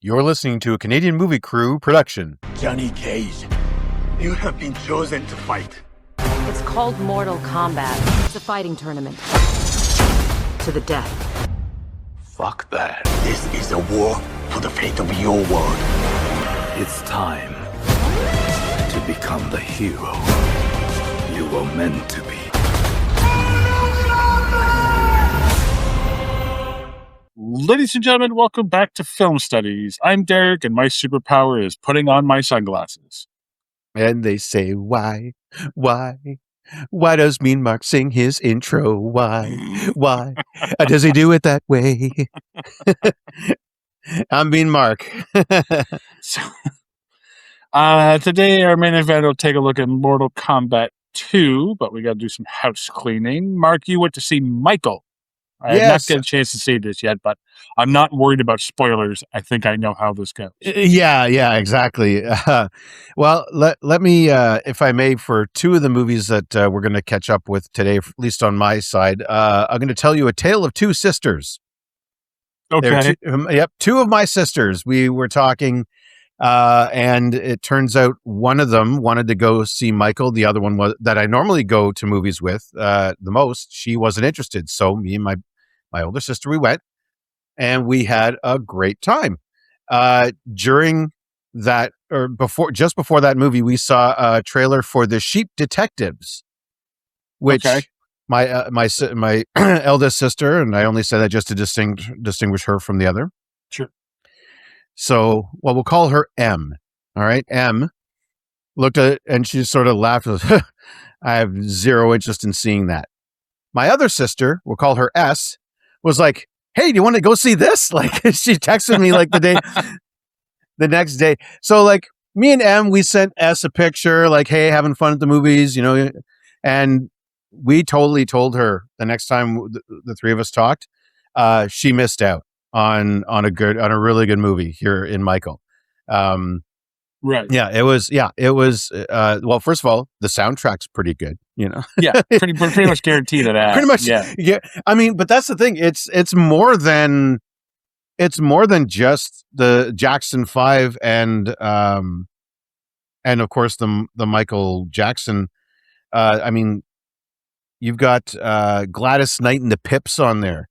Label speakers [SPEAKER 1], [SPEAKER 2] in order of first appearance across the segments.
[SPEAKER 1] You're listening to a Canadian Movie Crew production.
[SPEAKER 2] Johnny Cage, you have been chosen to fight.
[SPEAKER 3] It's called Mortal Kombat. It's a fighting tournament. To the death.
[SPEAKER 2] Fuck that. This is a war for the fate of your world.
[SPEAKER 4] It's time to become the hero you were meant to be.
[SPEAKER 5] Ladies and gentlemen, welcome back to Film Studies. I'm Derek, and my superpower is putting on my sunglasses.
[SPEAKER 1] And they say, why does Mean Mark sing his intro? Why does he do it that way? I'm Mean Mark.
[SPEAKER 5] So, today, our main event will take a look at Mortal Kombat 2, but we got to do some house cleaning. Mark, you went to see Michael. I have not got a chance to see this yet, but I'm not worried about spoilers. I think I know how this goes.
[SPEAKER 1] Yeah, exactly. Well, let me, if I may, for two of the movies that we're going to catch up with today, at least on my side, I'm going to tell you a tale of two sisters.
[SPEAKER 5] Okay.
[SPEAKER 1] Two of my sisters. We were talking, and it turns out one of them wanted to go see Michael. The other one was that I normally go to movies with the most. She wasn't interested. So me and my older sister, we went and we had a great time. During that, or just before that movie, we saw a trailer for The Sheep Detectives, which my eldest sister, and I only say that just to distinguish her from the other.
[SPEAKER 5] Sure.
[SPEAKER 1] So, well, we'll call her M. All right. M looked at it and she sort of laughed. I have zero interest in seeing that. My other sister, we'll call her S, was like, hey, do you want to go see this? Like, she texted me like the next day. So like me and M, we sent S a picture like, hey, having fun at the movies, and we totally told her the next time the three of us talked, she missed out on a really good movie here in Michael.
[SPEAKER 5] Right.
[SPEAKER 1] Yeah, it was. Well, first of all, the soundtrack's pretty good.
[SPEAKER 5] Yeah, pretty much guaranteed of that.
[SPEAKER 1] Pretty much. Yeah. I mean, but that's the thing. It's more than just the Jackson 5 and of course the Michael Jackson. I mean, you've got Gladys Knight and the Pips on there.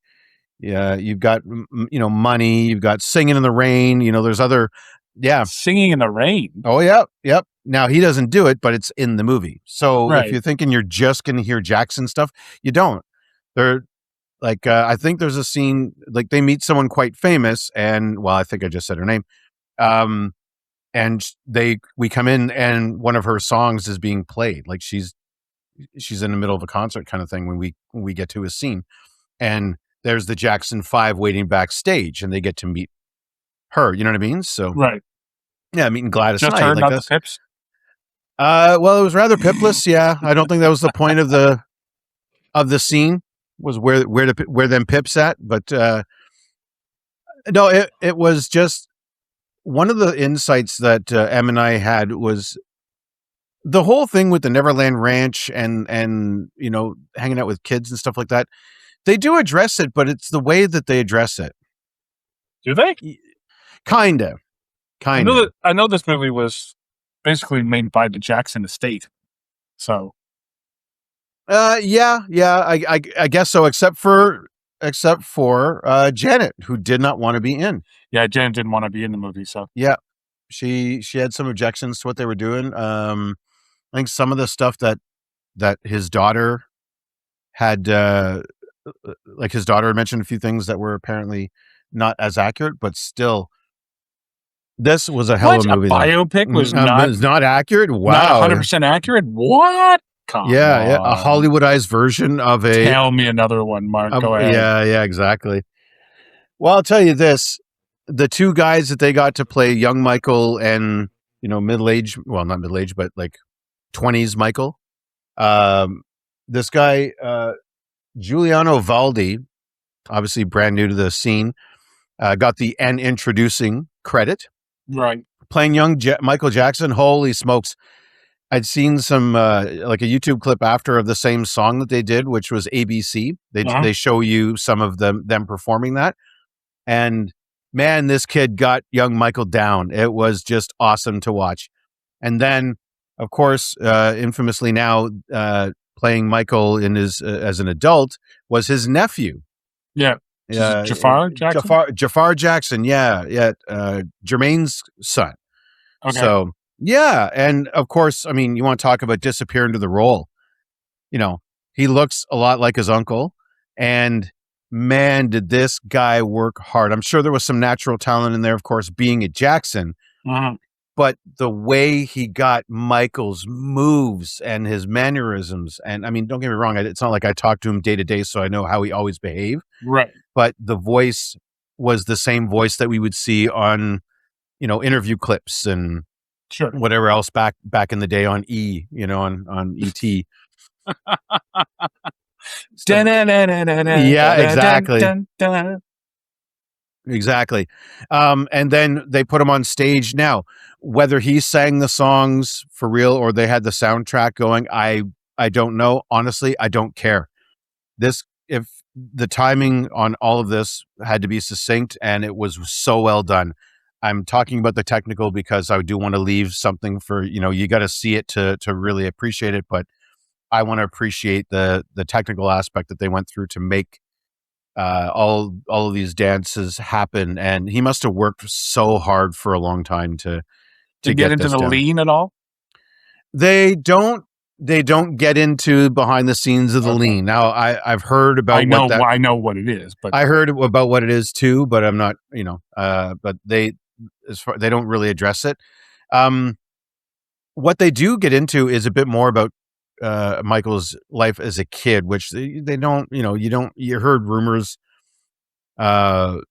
[SPEAKER 1] Yeah, you've got Money. You've got Singing in the Rain. There's other. Yeah,
[SPEAKER 5] Singing in the Rain.
[SPEAKER 1] Oh, yeah, yep. Now he doesn't do it, but it's in the movie. So
[SPEAKER 5] Right.
[SPEAKER 1] If you're thinking you're just going to hear Jackson stuff, you don't. They're like, I think there's a scene like they meet someone quite famous, and I think I just said her name. And we come in, and one of her songs is being played. Like she's in the middle of a concert kind of thing when we get to a scene, and there's the Jackson 5 waiting backstage, and they get to meet her, you know what I mean? So
[SPEAKER 5] right.
[SPEAKER 1] Yeah, meeting Gladys
[SPEAKER 5] Just
[SPEAKER 1] Knight.
[SPEAKER 5] her,
[SPEAKER 1] like
[SPEAKER 5] not the Pips?
[SPEAKER 1] Well, it was rather pipless. Yeah, I don't think that was the point of the scene, was where them Pips at. But no, it was just one of the insights that Em and I had was the whole thing with the Neverland Ranch and hanging out with kids and stuff like that. They do address it, but it's the way that they address it.
[SPEAKER 5] Do they?
[SPEAKER 1] Kinda.
[SPEAKER 5] I know this movie was basically made by the Jackson estate. So.
[SPEAKER 1] Yeah. I guess so. Except for Janet, who did not want to be in.
[SPEAKER 5] Yeah, Janet didn't want to be in the movie. So.
[SPEAKER 1] Yeah, she had some objections to what they were doing. I think some of the stuff that his daughter had, like his daughter had mentioned a few things that were apparently not as accurate, but still. This was a hell of a movie.
[SPEAKER 5] A biopic was
[SPEAKER 1] not accurate. Wow,
[SPEAKER 5] not 100% accurate. What? Come on.
[SPEAKER 1] A Hollywoodized version of a.
[SPEAKER 5] Tell me another one, Mark. Go ahead.
[SPEAKER 1] Yeah, exactly. Well, I'll tell you this: the two guys that they got to play young Michael and middle-aged, well, not middle-aged, but like 20s Michael. This guy, Giuliano Valdi, obviously brand new to the scene, got the "and introducing" credit.
[SPEAKER 5] Right.
[SPEAKER 1] Playing young Michael Jackson. Holy smokes. I'd seen some like a YouTube clip after of the same song that they did, which was ABC. They show you some of them performing that. And man, this kid got young Michael down. It was just awesome to watch. And then, of course, infamously now playing Michael in his as an adult was his nephew.
[SPEAKER 5] Yeah. Jafar Jackson?
[SPEAKER 1] Jafar Jackson, yeah. Jermaine's son.
[SPEAKER 5] Okay.
[SPEAKER 1] So, yeah. And of course, I mean, you want to talk about disappear into the role. You know, he looks a lot like his uncle. And man, did this guy work hard. I'm sure there was some natural talent in there, of course, being a Jackson.
[SPEAKER 5] Mm-hmm.
[SPEAKER 1] But the way he got Michael's moves and his mannerisms, and I mean, don't get me wrong, it's not like I talk to him day to day, so I know how he always behaved.
[SPEAKER 5] Right.
[SPEAKER 1] But the voice was the same voice that we would see on, interview clips and
[SPEAKER 5] sure,
[SPEAKER 1] whatever else back in the day on on ET. Yeah, exactly. Exactly. And then they put him on stage. Now, whether he sang the songs for real or they had the soundtrack going, I don't know. Honestly, I don't care. If the timing on all of this had to be succinct and it was so well done. I'm talking about the technical because I do want to leave something for, you got to see it to really appreciate it. But I want to appreciate the technical aspect that they went through to make all of these dances happen, and he must have worked so hard for a long time to
[SPEAKER 5] get into the lean at all.
[SPEAKER 1] They don't get into behind the scenes of the lean. Now I've heard about
[SPEAKER 5] I know what it is, but
[SPEAKER 1] I heard about what it is too, but I'm not but they don't really address it. What they do get into is a bit more about Michael's life as a kid, which they don't, you heard rumors, and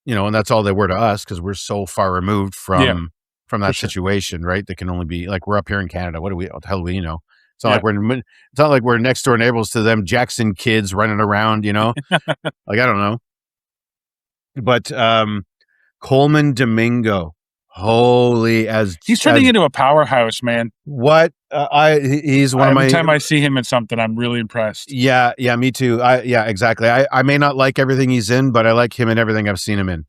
[SPEAKER 1] that's all they were to us because we're so far removed from that situation, right? They can only be like, we're up here in Canada. What the hell do we know? It's not like we're next door neighbors to them Jackson kids running around, like, I don't know. But Coleman Domingo,
[SPEAKER 5] he's turning into a powerhouse, man.
[SPEAKER 1] What he's one of my.
[SPEAKER 5] Every time I see him in something, I'm really impressed.
[SPEAKER 1] Yeah, me too. Exactly. I may not like everything he's in, but I like him in everything I've seen him in.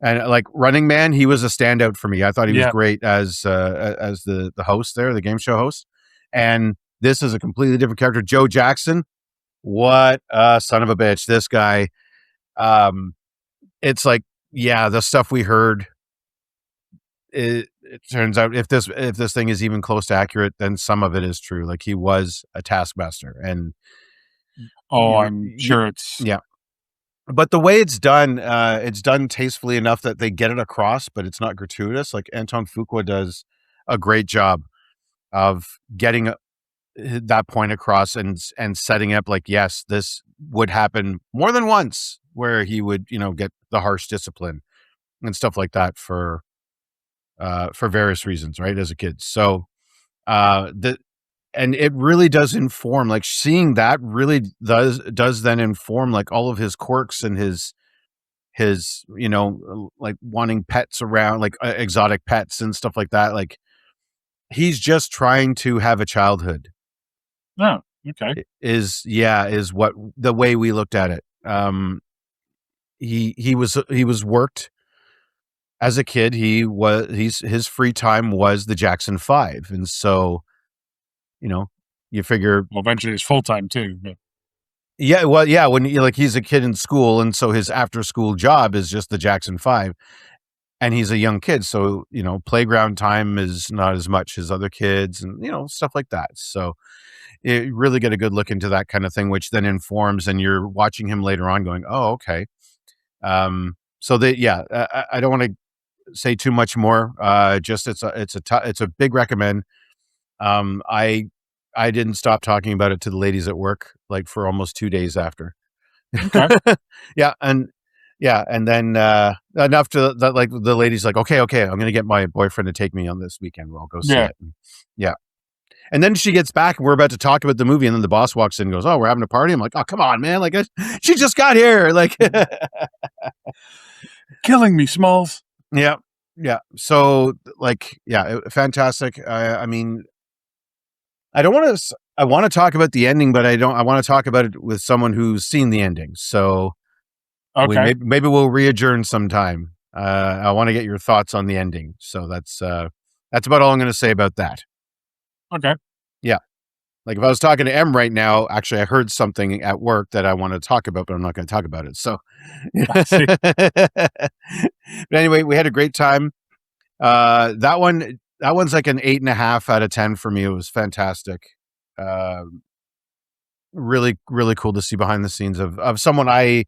[SPEAKER 1] And like Running Man, he was a standout for me. I thought he was great as the host there, the game show host. And this is a completely different character, Joe Jackson. What a son of a bitch! This guy. It's like, the stuff we heard. It turns out if this thing is even close to accurate, then some of it is true. Like he was a taskmaster, and
[SPEAKER 5] I'm sure it's
[SPEAKER 1] But the way it's done tastefully enough that they get it across, but it's not gratuitous. Like Anton Fuqua does a great job of getting that point across and setting up like, yes, this would happen more than once, where he would get the harsh discipline and stuff like that for various reasons, right, as a kid. So and it really does inform, like seeing that really does then inform like all of his quirks and his like wanting pets around, like exotic pets and stuff like that. Like he's just trying to have a childhood.
[SPEAKER 5] Oh, okay.
[SPEAKER 1] Is what the way we looked at it. He was worked as a kid. His free time was the Jackson 5, and so you figure
[SPEAKER 5] eventually it's full time too.
[SPEAKER 1] Yeah, well, yeah, when he's a kid in school, and so his after school job is just the Jackson 5, and he's a young kid, so playground time is not as much as other kids, and stuff like that. So you really get a good look into that kind of thing, which then informs, and you're watching him later on going, oh, okay. So I don't want to say too much more. Just it's a big recommend. I didn't stop talking about it to the ladies at work like for almost 2 days after.
[SPEAKER 5] Okay.
[SPEAKER 1] And then enough to that, like the ladies like, okay, I'm going to get my boyfriend to take me on this weekend. We'll go see it. And then she gets back and we're about to talk about the movie, and then the boss walks in and goes, oh, we're having a party. I'm like, oh, come on, man. Like she just got here. Like
[SPEAKER 5] killing me, Smalls.
[SPEAKER 1] Yeah. So fantastic. I mean, I want to talk about the ending, but I want to talk about it with someone who's seen the ending. So
[SPEAKER 5] okay.
[SPEAKER 1] Maybe we'll re-adjourn sometime. I want to get your thoughts on the ending. So that's about all I'm going to say about that.
[SPEAKER 5] Okay.
[SPEAKER 1] Yeah. Like if I was talking to M right now, actually, I heard something at work that I want to talk about, but I'm not going to talk about it. So, but anyway, we had a great time. That one's like an 8.5 out of 10 for me. It was fantastic. Really, really cool to see behind the scenes of someone I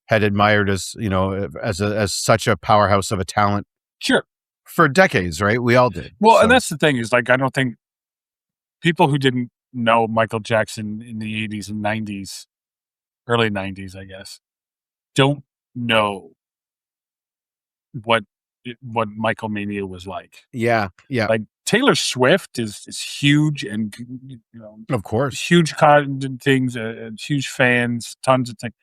[SPEAKER 1] had admired as, as such a powerhouse of a talent.
[SPEAKER 5] Sure.
[SPEAKER 1] For decades, right? We all did.
[SPEAKER 5] Well, and that's the thing is like, I don't think people who didn't know Michael Jackson in the 80s and 90s, early 90s, I guess, don't know what Michael Mania was like.
[SPEAKER 1] Yeah.
[SPEAKER 5] Like Taylor Swift is huge and,
[SPEAKER 1] of course,
[SPEAKER 5] huge things, huge fans, tons of things.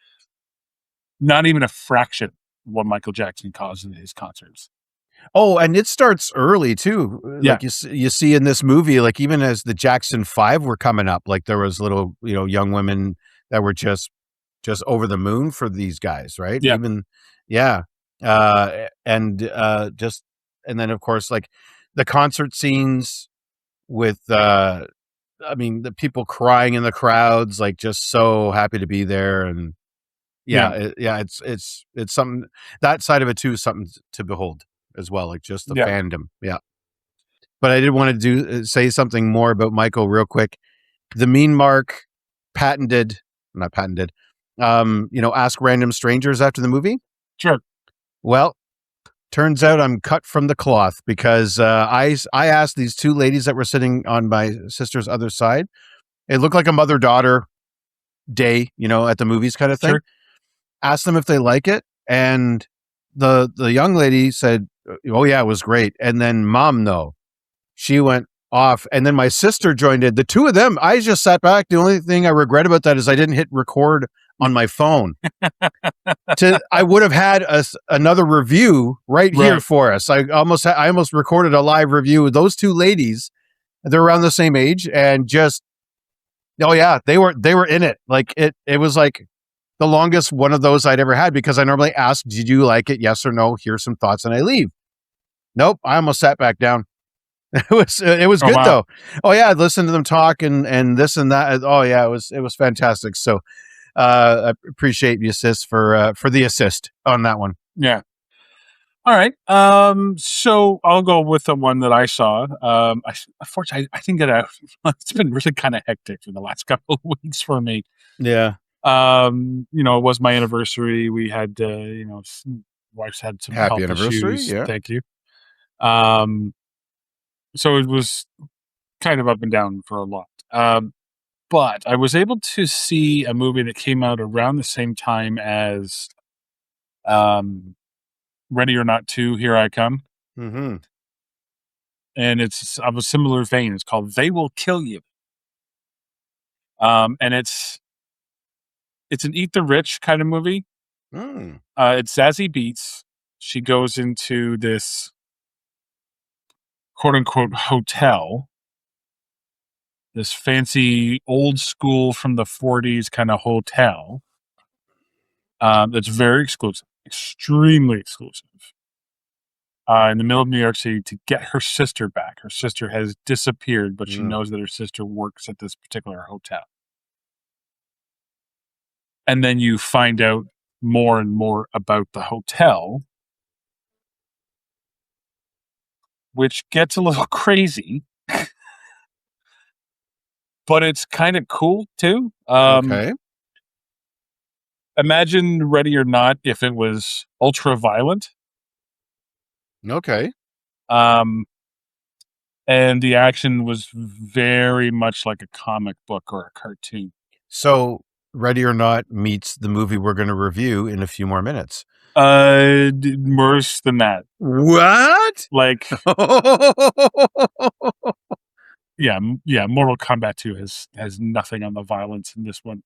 [SPEAKER 5] Not even a fraction of what Michael Jackson caused in his concerts.
[SPEAKER 1] Oh, and it starts early too.
[SPEAKER 5] Yeah.
[SPEAKER 1] Like you see in this movie, like even as the Jackson 5 were coming up, like there was little, young women that were just over the moon for these guys, right?
[SPEAKER 5] Yeah.
[SPEAKER 1] Even, yeah. And then of course, like the concert scenes with, the people crying in the crowds, like just so happy to be there. And it's something, that side of it too is something to behold as well, like just the fandom. Yeah. But I did want to say something more about Michael real quick. The Mean Mark not patented, ask random strangers after the movie.
[SPEAKER 5] Sure.
[SPEAKER 1] Well, turns out I'm cut from the cloth because I asked these two ladies that were sitting on my sister's other side. It looked like a mother-daughter day, at the movies kind of thing.
[SPEAKER 5] Sure.
[SPEAKER 1] Asked them if they like it, and the young lady said, "Oh yeah, it was great." And then Mom, no, she went off, and then my sister joined in. The two of them, I just sat back. The only thing I regret about that is I didn't hit record on my phone. I would have had another review right here for us. I almost recorded a live review with those two ladies. They're around the same age, and just, oh yeah, they were in it. Like it was like the longest one of those I'd ever had, because I normally ask, did you like it? Yes or no. Here's some thoughts, and I leave. Nope. I almost sat back down. It was good though. Oh yeah. I'd listened to them talk and this and that. Oh yeah. It was fantastic. So, I appreciate you, sis, for the assist on that one.
[SPEAKER 5] Yeah. All right. So I'll go with the one that I saw. Unfortunately, I think that it's been really kind of hectic for the last couple of weeks for me.
[SPEAKER 1] Yeah.
[SPEAKER 5] It was my anniversary. We had, wife's had some
[SPEAKER 1] happy
[SPEAKER 5] health
[SPEAKER 1] anniversary.
[SPEAKER 5] issues.
[SPEAKER 1] Yeah.
[SPEAKER 5] Thank you. So it was kind of up and down for a lot. But I was able to see a movie that came out around the same time as, Ready or Not 2, Here I Come.
[SPEAKER 1] Mm-hmm.
[SPEAKER 5] And it's of a similar vein. It's called They Will Kill You. And it's an eat the rich kind of movie. It's Zazie Beetz. She goes into this quote unquote hotel, this fancy old school from the 40s kind of hotel. That's very exclusive, extremely exclusive. In the middle of New York City, to get her sister back. Her sister has disappeared, but she knows that her sister works at this particular hotel. And then you find out more and more about the hotel, which gets a little crazy, but it's kind of cool too.
[SPEAKER 1] Okay.
[SPEAKER 5] Imagine Ready or Not if it was ultra violent.
[SPEAKER 1] Okay.
[SPEAKER 5] And the action was very much like a comic book or a cartoon.
[SPEAKER 1] So Ready or Not meets the movie we're going to review in a few more minutes.
[SPEAKER 5] Worse than that.
[SPEAKER 1] What?
[SPEAKER 5] Like, yeah. Mortal Kombat 2 has nothing on the violence in this one.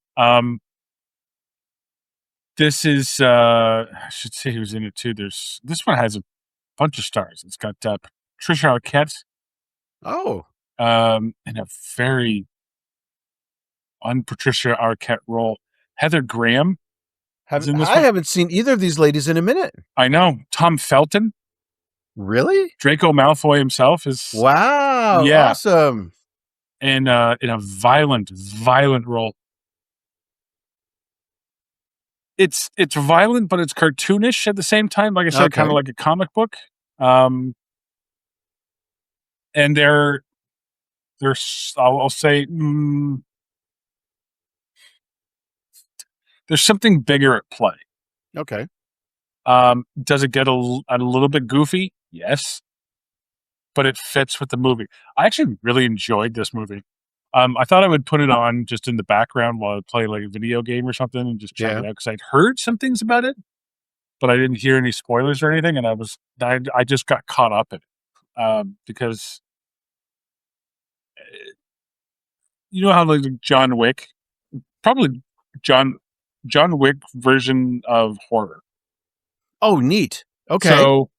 [SPEAKER 5] This is, I should say who's in it too. This one has a bunch of stars. It's got Patricia Arquette.
[SPEAKER 1] Oh.
[SPEAKER 5] In a very un-Patricia Arquette role. Heather Graham
[SPEAKER 1] I haven't seen either of these ladies in a minute.
[SPEAKER 5] I know. Tom Felton.
[SPEAKER 1] Really?
[SPEAKER 5] Draco Malfoy himself is.
[SPEAKER 1] Wow.
[SPEAKER 5] Yeah.
[SPEAKER 1] Awesome.
[SPEAKER 5] And in a violent role. It's violent, but it's cartoonish at the same time. Like I said, kind of like a comic book. And they're I'll say there's something bigger at play.
[SPEAKER 1] Okay.
[SPEAKER 5] Does it get a little bit goofy? Yes. But it fits with the movie. I actually really enjoyed this movie. I thought I would put it on just in the background while I play like a video game or something and just check it out because I'd heard some things about it, but I didn't hear any spoilers or anything, and I just got caught up in it because you know how like John Wick, probably John Wick version of horror.
[SPEAKER 1] Oh, neat. Okay.
[SPEAKER 5] So,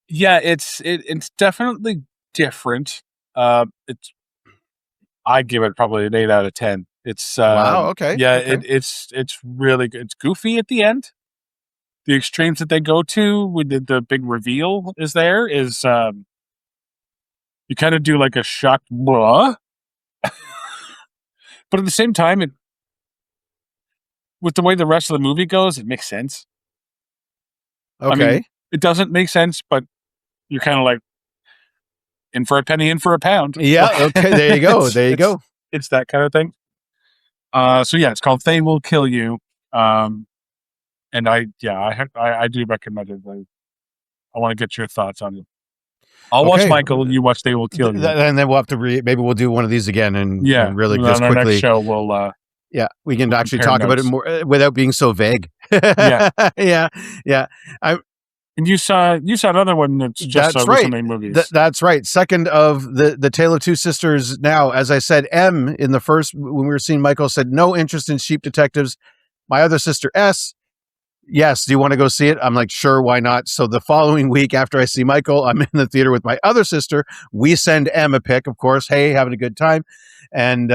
[SPEAKER 5] yeah, it's definitely different. I give it probably an 8 out of 10. It's
[SPEAKER 1] wow. Okay.
[SPEAKER 5] Yeah,
[SPEAKER 1] okay.
[SPEAKER 5] It's really good. It's goofy at the end. The extremes that they go to with the big reveal is you kind of do like a shock, blah. But at the same time, with the way the rest of the movie goes, it makes sense.
[SPEAKER 1] Okay.
[SPEAKER 5] I mean, it doesn't make sense, but you're kind of like, in for a penny, in for a pound.
[SPEAKER 1] Yeah. Okay. There you go. There you go.
[SPEAKER 5] It's that kind of thing. So yeah, it's called They Will Kill You. And I do recommend it. I want to get your thoughts on it. I'll watch Michael and you watch They Will Kill You.
[SPEAKER 1] And then we'll have to maybe we'll do one of these again and really just
[SPEAKER 5] on
[SPEAKER 1] quickly.
[SPEAKER 5] Our next show we'll
[SPEAKER 1] we can actually talk about it more without being so vague. yeah.
[SPEAKER 5] And you saw another one that's just recently movies.
[SPEAKER 1] That's right. Second of the Tale of Two Sisters. Now, as I said, M in the first when we were seeing Michael said no interest in Sheep Detectives. My other sister S, yes. Do you want to go see it? I'm like, sure, why not? So the following week after I see Michael, I'm in the theater with my other sister. We send M a pic, of course. Hey, having a good time, and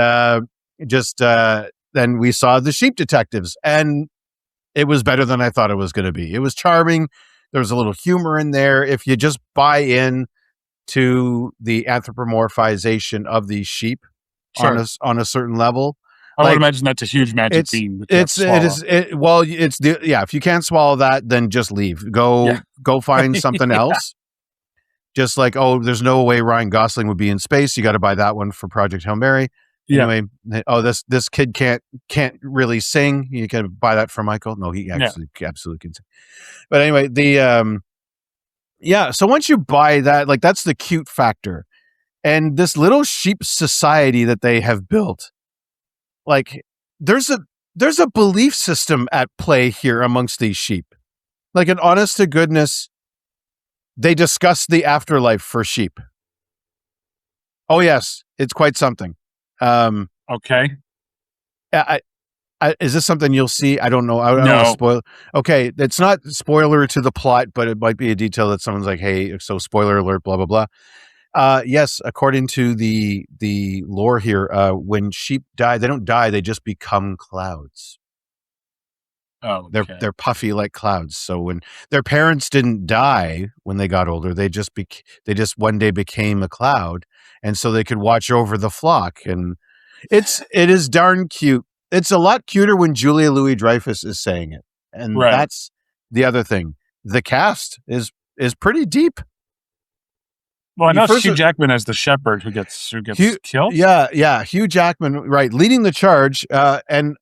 [SPEAKER 1] then we saw the Sheep Detectives, and it was better than I thought it was going to be. It was charming. There was a little humor in there. If you just buy in to the anthropomorphization of these sheep on a certain level,
[SPEAKER 5] I would imagine that's a huge magic bean.
[SPEAKER 1] If you can't swallow that, then just leave. Go find something else. Just like, there's no way Ryan Gosling would be in space. You got to buy that one for Project Hail Mary. Anyway, this kid can't really sing. You can buy that for Michael. No, he absolutely can sing. But anyway, so once you buy that, like that's the cute factor. And this little sheep society that they have built, like there's a belief system at play here amongst these sheep. Like an honest to goodness, they discuss the afterlife for sheep. Oh yes, it's quite something.
[SPEAKER 5] Okay.
[SPEAKER 1] Is this something you'll see? I don't know. I don't want to spoil. Okay, it's not spoiler to the plot, but it might be a detail that someone's like, "Hey, so spoiler alert!" Blah blah blah. Yes, according to the lore here, when sheep die, they don't die; they just become clouds.
[SPEAKER 5] Oh,
[SPEAKER 1] okay. They're puffy like clouds. So when their parents didn't die when they got older, they just one day became a cloud, and so they could watch over the flock. And it is darn cute. It's a lot cuter when Julia Louis-Dreyfus is saying it, and that's the other thing. The cast is pretty deep.
[SPEAKER 5] Well, I know Hugh Jackman as the shepherd who gets killed.
[SPEAKER 1] Yeah, Hugh Jackman, right, leading the charge. And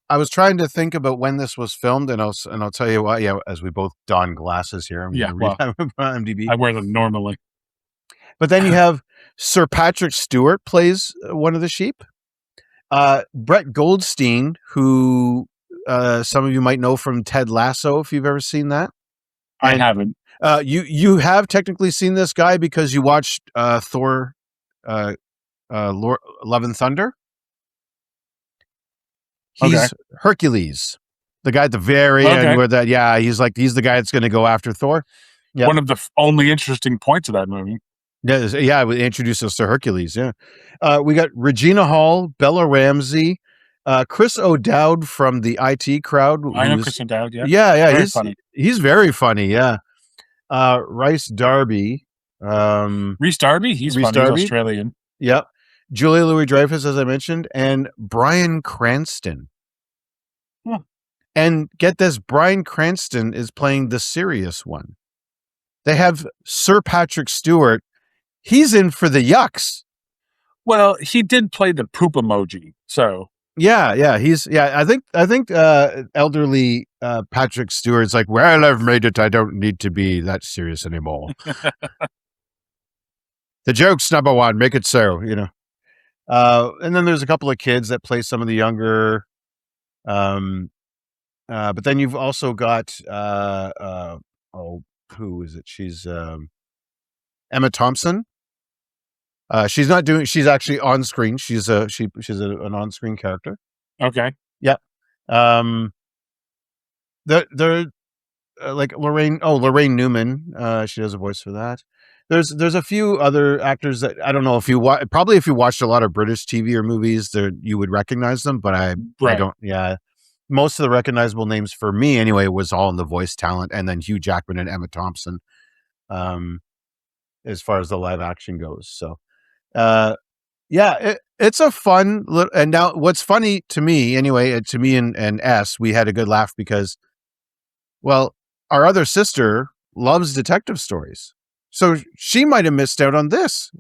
[SPEAKER 1] I was trying to think about when this was filmed, and I'll tell you why. Yeah, as we both don glasses here. IMDb.
[SPEAKER 5] I wear them normally.
[SPEAKER 1] But then you have Sir Patrick Stewart plays one of the sheep. Brett Goldstein, who some of you might know from Ted Lasso, if you've ever seen that.
[SPEAKER 5] I haven't.
[SPEAKER 1] You have technically seen this guy because you watched Thor, Love and Thunder. He's Hercules, the guy at the very end where he's the guy that's going to go after Thor. Yeah.
[SPEAKER 5] One of the only interesting points of that movie.
[SPEAKER 1] Yeah, it introduced us to Hercules. Yeah, we got Regina Hall, Bella Ramsey, Chris O'Dowd from the IT crowd.
[SPEAKER 5] I know Chris O'Dowd. Yeah,
[SPEAKER 1] yeah.
[SPEAKER 5] Very funny.
[SPEAKER 1] He's very funny. Yeah. Rhys Darby.
[SPEAKER 5] Rhys Darby. He's
[SPEAKER 1] Rhys
[SPEAKER 5] funny. He's
[SPEAKER 1] Darby.
[SPEAKER 5] Australian.
[SPEAKER 1] Yep. Julia Louis-Dreyfus, as I mentioned, and Bryan Cranston.
[SPEAKER 5] Huh.
[SPEAKER 1] And get this, Bryan Cranston is playing the serious one. They have Sir Patrick Stewart. He's in for the yucks.
[SPEAKER 5] Well, he did play the poop emoji, so
[SPEAKER 1] yeah. I think elderly Patrick Stewart's like, well, I've made it. I don't need to be that serious anymore. The joke's number one. Make it so, you know. And then there's a couple of kids that play some of the younger. But then you've also got who is it? She's Emma Thompson. She's not doing. She's actually on screen. She's an on screen character.
[SPEAKER 5] Okay.
[SPEAKER 1] Yeah. They're like Lorraine Newman. She does a voice for that. There's a few other actors that I don't know if you probably if you watched a lot of British TV or movies, you would recognize them, but I don't. Yeah. Most of the recognizable names for me anyway was all in the voice talent, and then Hugh Jackman and Emma Thompson. As far as the live action goes. So, it's a fun little, and now what's funny to me anyway, to me and S, we had a good laugh because, well, our other sister loves detective stories. So she might have missed out on this.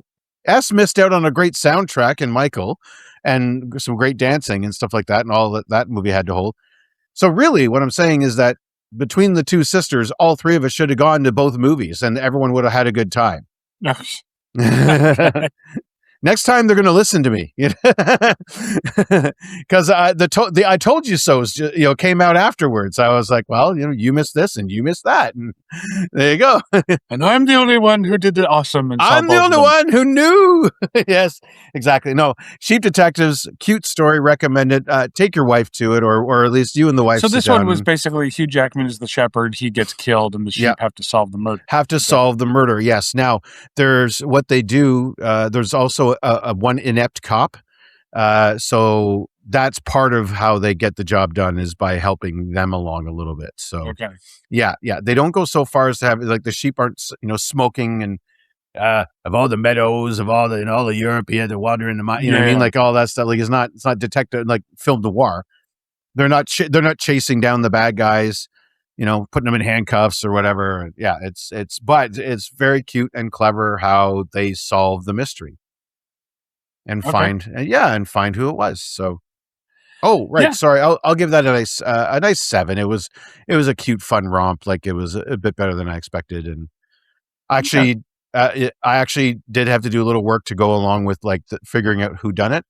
[SPEAKER 1] S missed out on a great soundtrack in Michael and some great dancing and stuff like that. And all that movie had to hold. So really what I'm saying is that between the two sisters, all three of us should have gone to both movies and everyone would have had a good time. Next time they're going to listen to me, because I told you so came out afterwards. I was like, well, you missed this and you missed that, and there you go.
[SPEAKER 5] And I'm the only one who did the awesome. And
[SPEAKER 1] I'm the only one who knew. Yes, exactly. No, Sheep Detectives, cute story, recommended. Take your wife to it, or at least you and the wife.
[SPEAKER 5] So this one was basically Hugh Jackman is the shepherd. He gets killed, and the sheep have to solve the murder.
[SPEAKER 1] Solve the murder. Yes. Now there's what they do. There's also a one inept cop. So that's part of how they get the job done is by helping them along a little bit. So yeah. They don't go so far as to have like the sheep aren't, smoking and of all the meadows of all the Europe, he had to wander in the mine. You know what I mean? Like all that stuff. Like it's not detective like film noir. They're not chasing down the bad guys, putting them in handcuffs or whatever. Yeah, but it's very cute and clever how they solve the mystery. And find who it was. So, sorry, I'll give that a nice 7. It was a cute, fun romp. Like it was a bit better than I expected, and actually, I actually did have to do a little work to go along with like figuring out who done it.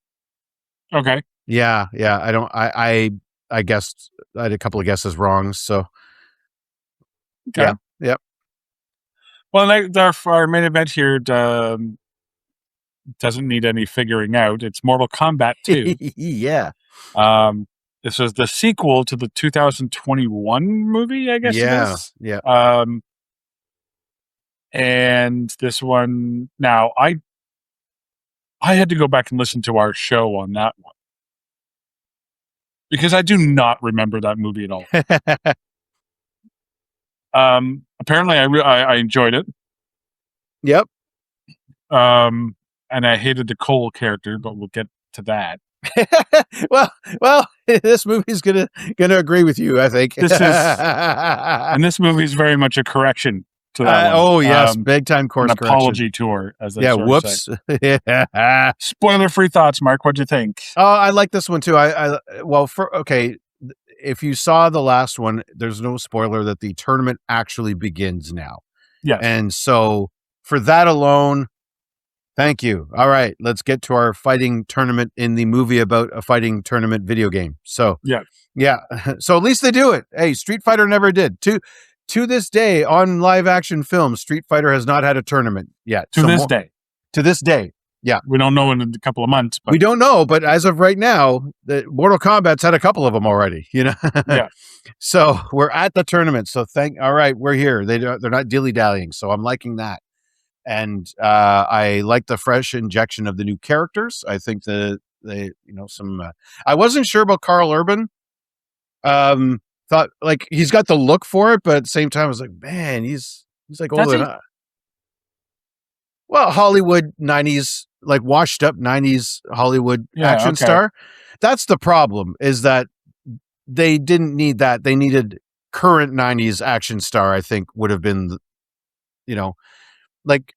[SPEAKER 5] Okay.
[SPEAKER 1] Yeah. I guessed I had a couple of guesses wrong. So,
[SPEAKER 5] okay.
[SPEAKER 1] Yeah.
[SPEAKER 5] Well, our main event here. Doesn't need any figuring out. It's Mortal Kombat 2.
[SPEAKER 1] Yeah.
[SPEAKER 5] This was the sequel to the 2021 movie, I guess.
[SPEAKER 1] Yeah.
[SPEAKER 5] It is.
[SPEAKER 1] Yeah.
[SPEAKER 5] And this one now I had to go back and listen to our show on that one because I do not remember that movie at all. Apparently I enjoyed it.
[SPEAKER 1] Yep.
[SPEAKER 5] And I hated the Cole character, but we'll get to that.
[SPEAKER 1] well, this movie's gonna agree with you, I think.
[SPEAKER 5] And this movie is very much a correction to that one.
[SPEAKER 1] Oh yes, big time course
[SPEAKER 5] an
[SPEAKER 1] correction.
[SPEAKER 5] Apology tour, as they
[SPEAKER 1] whoops.
[SPEAKER 5] Yeah. Spoiler-free thoughts, Mark. What'd you think?
[SPEAKER 1] Oh, I like this one too. If you saw the last one, there's no spoiler that the tournament actually begins now.
[SPEAKER 5] Yes.
[SPEAKER 1] And so for that alone, thank you. All right, let's get to our fighting tournament in the movie about a fighting tournament video game. So yeah. So at least they do it. Hey, Street Fighter never did. To this day on live action film, Street Fighter has not had a tournament yet.
[SPEAKER 5] To this day.
[SPEAKER 1] Yeah.
[SPEAKER 5] We don't know in a couple of months. But.
[SPEAKER 1] We don't know, but as of right now, the Mortal Kombat's had a couple of them already,
[SPEAKER 5] Yeah.
[SPEAKER 1] So we're at the tournament. So all right, we're here. They're not dilly-dallying. So I'm liking that. And I like the fresh injection of the new characters. I think the they, some. I wasn't sure about Carl Urban. Thought like he's got the look for it, but at the same time, I was like, man, he's like older than I. Well, Hollywood 90s, like washed up 90s Hollywood action star. That's the problem, is that they didn't need that. They needed current 90s action star, I think would have been, like,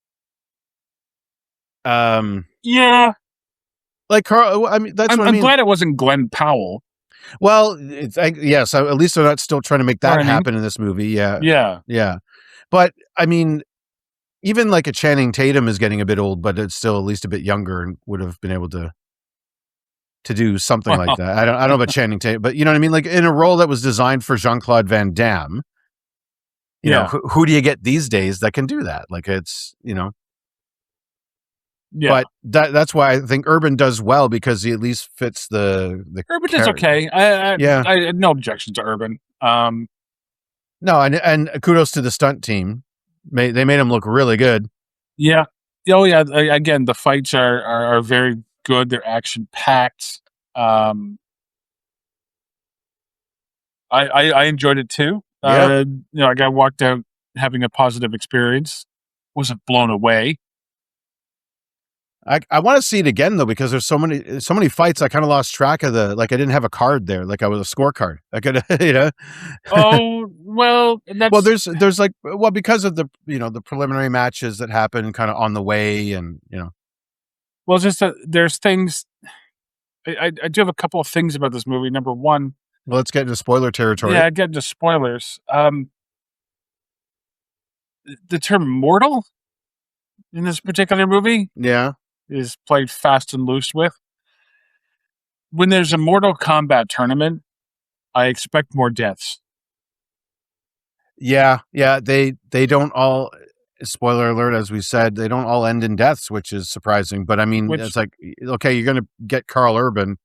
[SPEAKER 5] yeah.
[SPEAKER 1] Like Carl, I mean, that's what I mean.
[SPEAKER 5] I'm glad it wasn't Glenn Powell.
[SPEAKER 1] Well, yes, at least they're not still trying to make that happen in this movie. Yeah. But I mean, even like a Channing Tatum is getting a bit old, but it's still at least a bit younger and would have been able to do something like that. I don't know about Channing Tatum, but you know what I mean? Like in a role that was designed for Jean-Claude Van Damme, you know, who do you get these days that can do that? Like it's, but that's why I think Urban does well, because he at least fits the
[SPEAKER 5] Urban is okay. I had no objection to Urban.
[SPEAKER 1] No, and kudos to the stunt team. They made him look really good.
[SPEAKER 5] Yeah. Oh yeah. Again, the fights are very good. They're action packed. I enjoyed it too. I got walked out having a positive experience. Wasn't blown away.
[SPEAKER 1] I want to see it again though, because there's so many fights. I kind of lost track of I didn't have a card there. Like I was a scorecard. I could,
[SPEAKER 5] Oh, well,
[SPEAKER 1] there's like, because of the, the preliminary matches that happen kind of on the way, and,
[SPEAKER 5] well, it's just that there's things. I do have a couple of things about this movie. Number one.
[SPEAKER 1] Well, let's get into spoiler territory.
[SPEAKER 5] Yeah, get into spoilers. The term mortal in this particular movie.
[SPEAKER 1] Yeah.
[SPEAKER 5] Is played fast and loose with. When there's a Mortal Kombat tournament, I expect more deaths.
[SPEAKER 1] Yeah. They don't all, spoiler alert, as we said, they don't all end in deaths, which is surprising. But I mean, it's like, okay, you're going to get Carl Urban.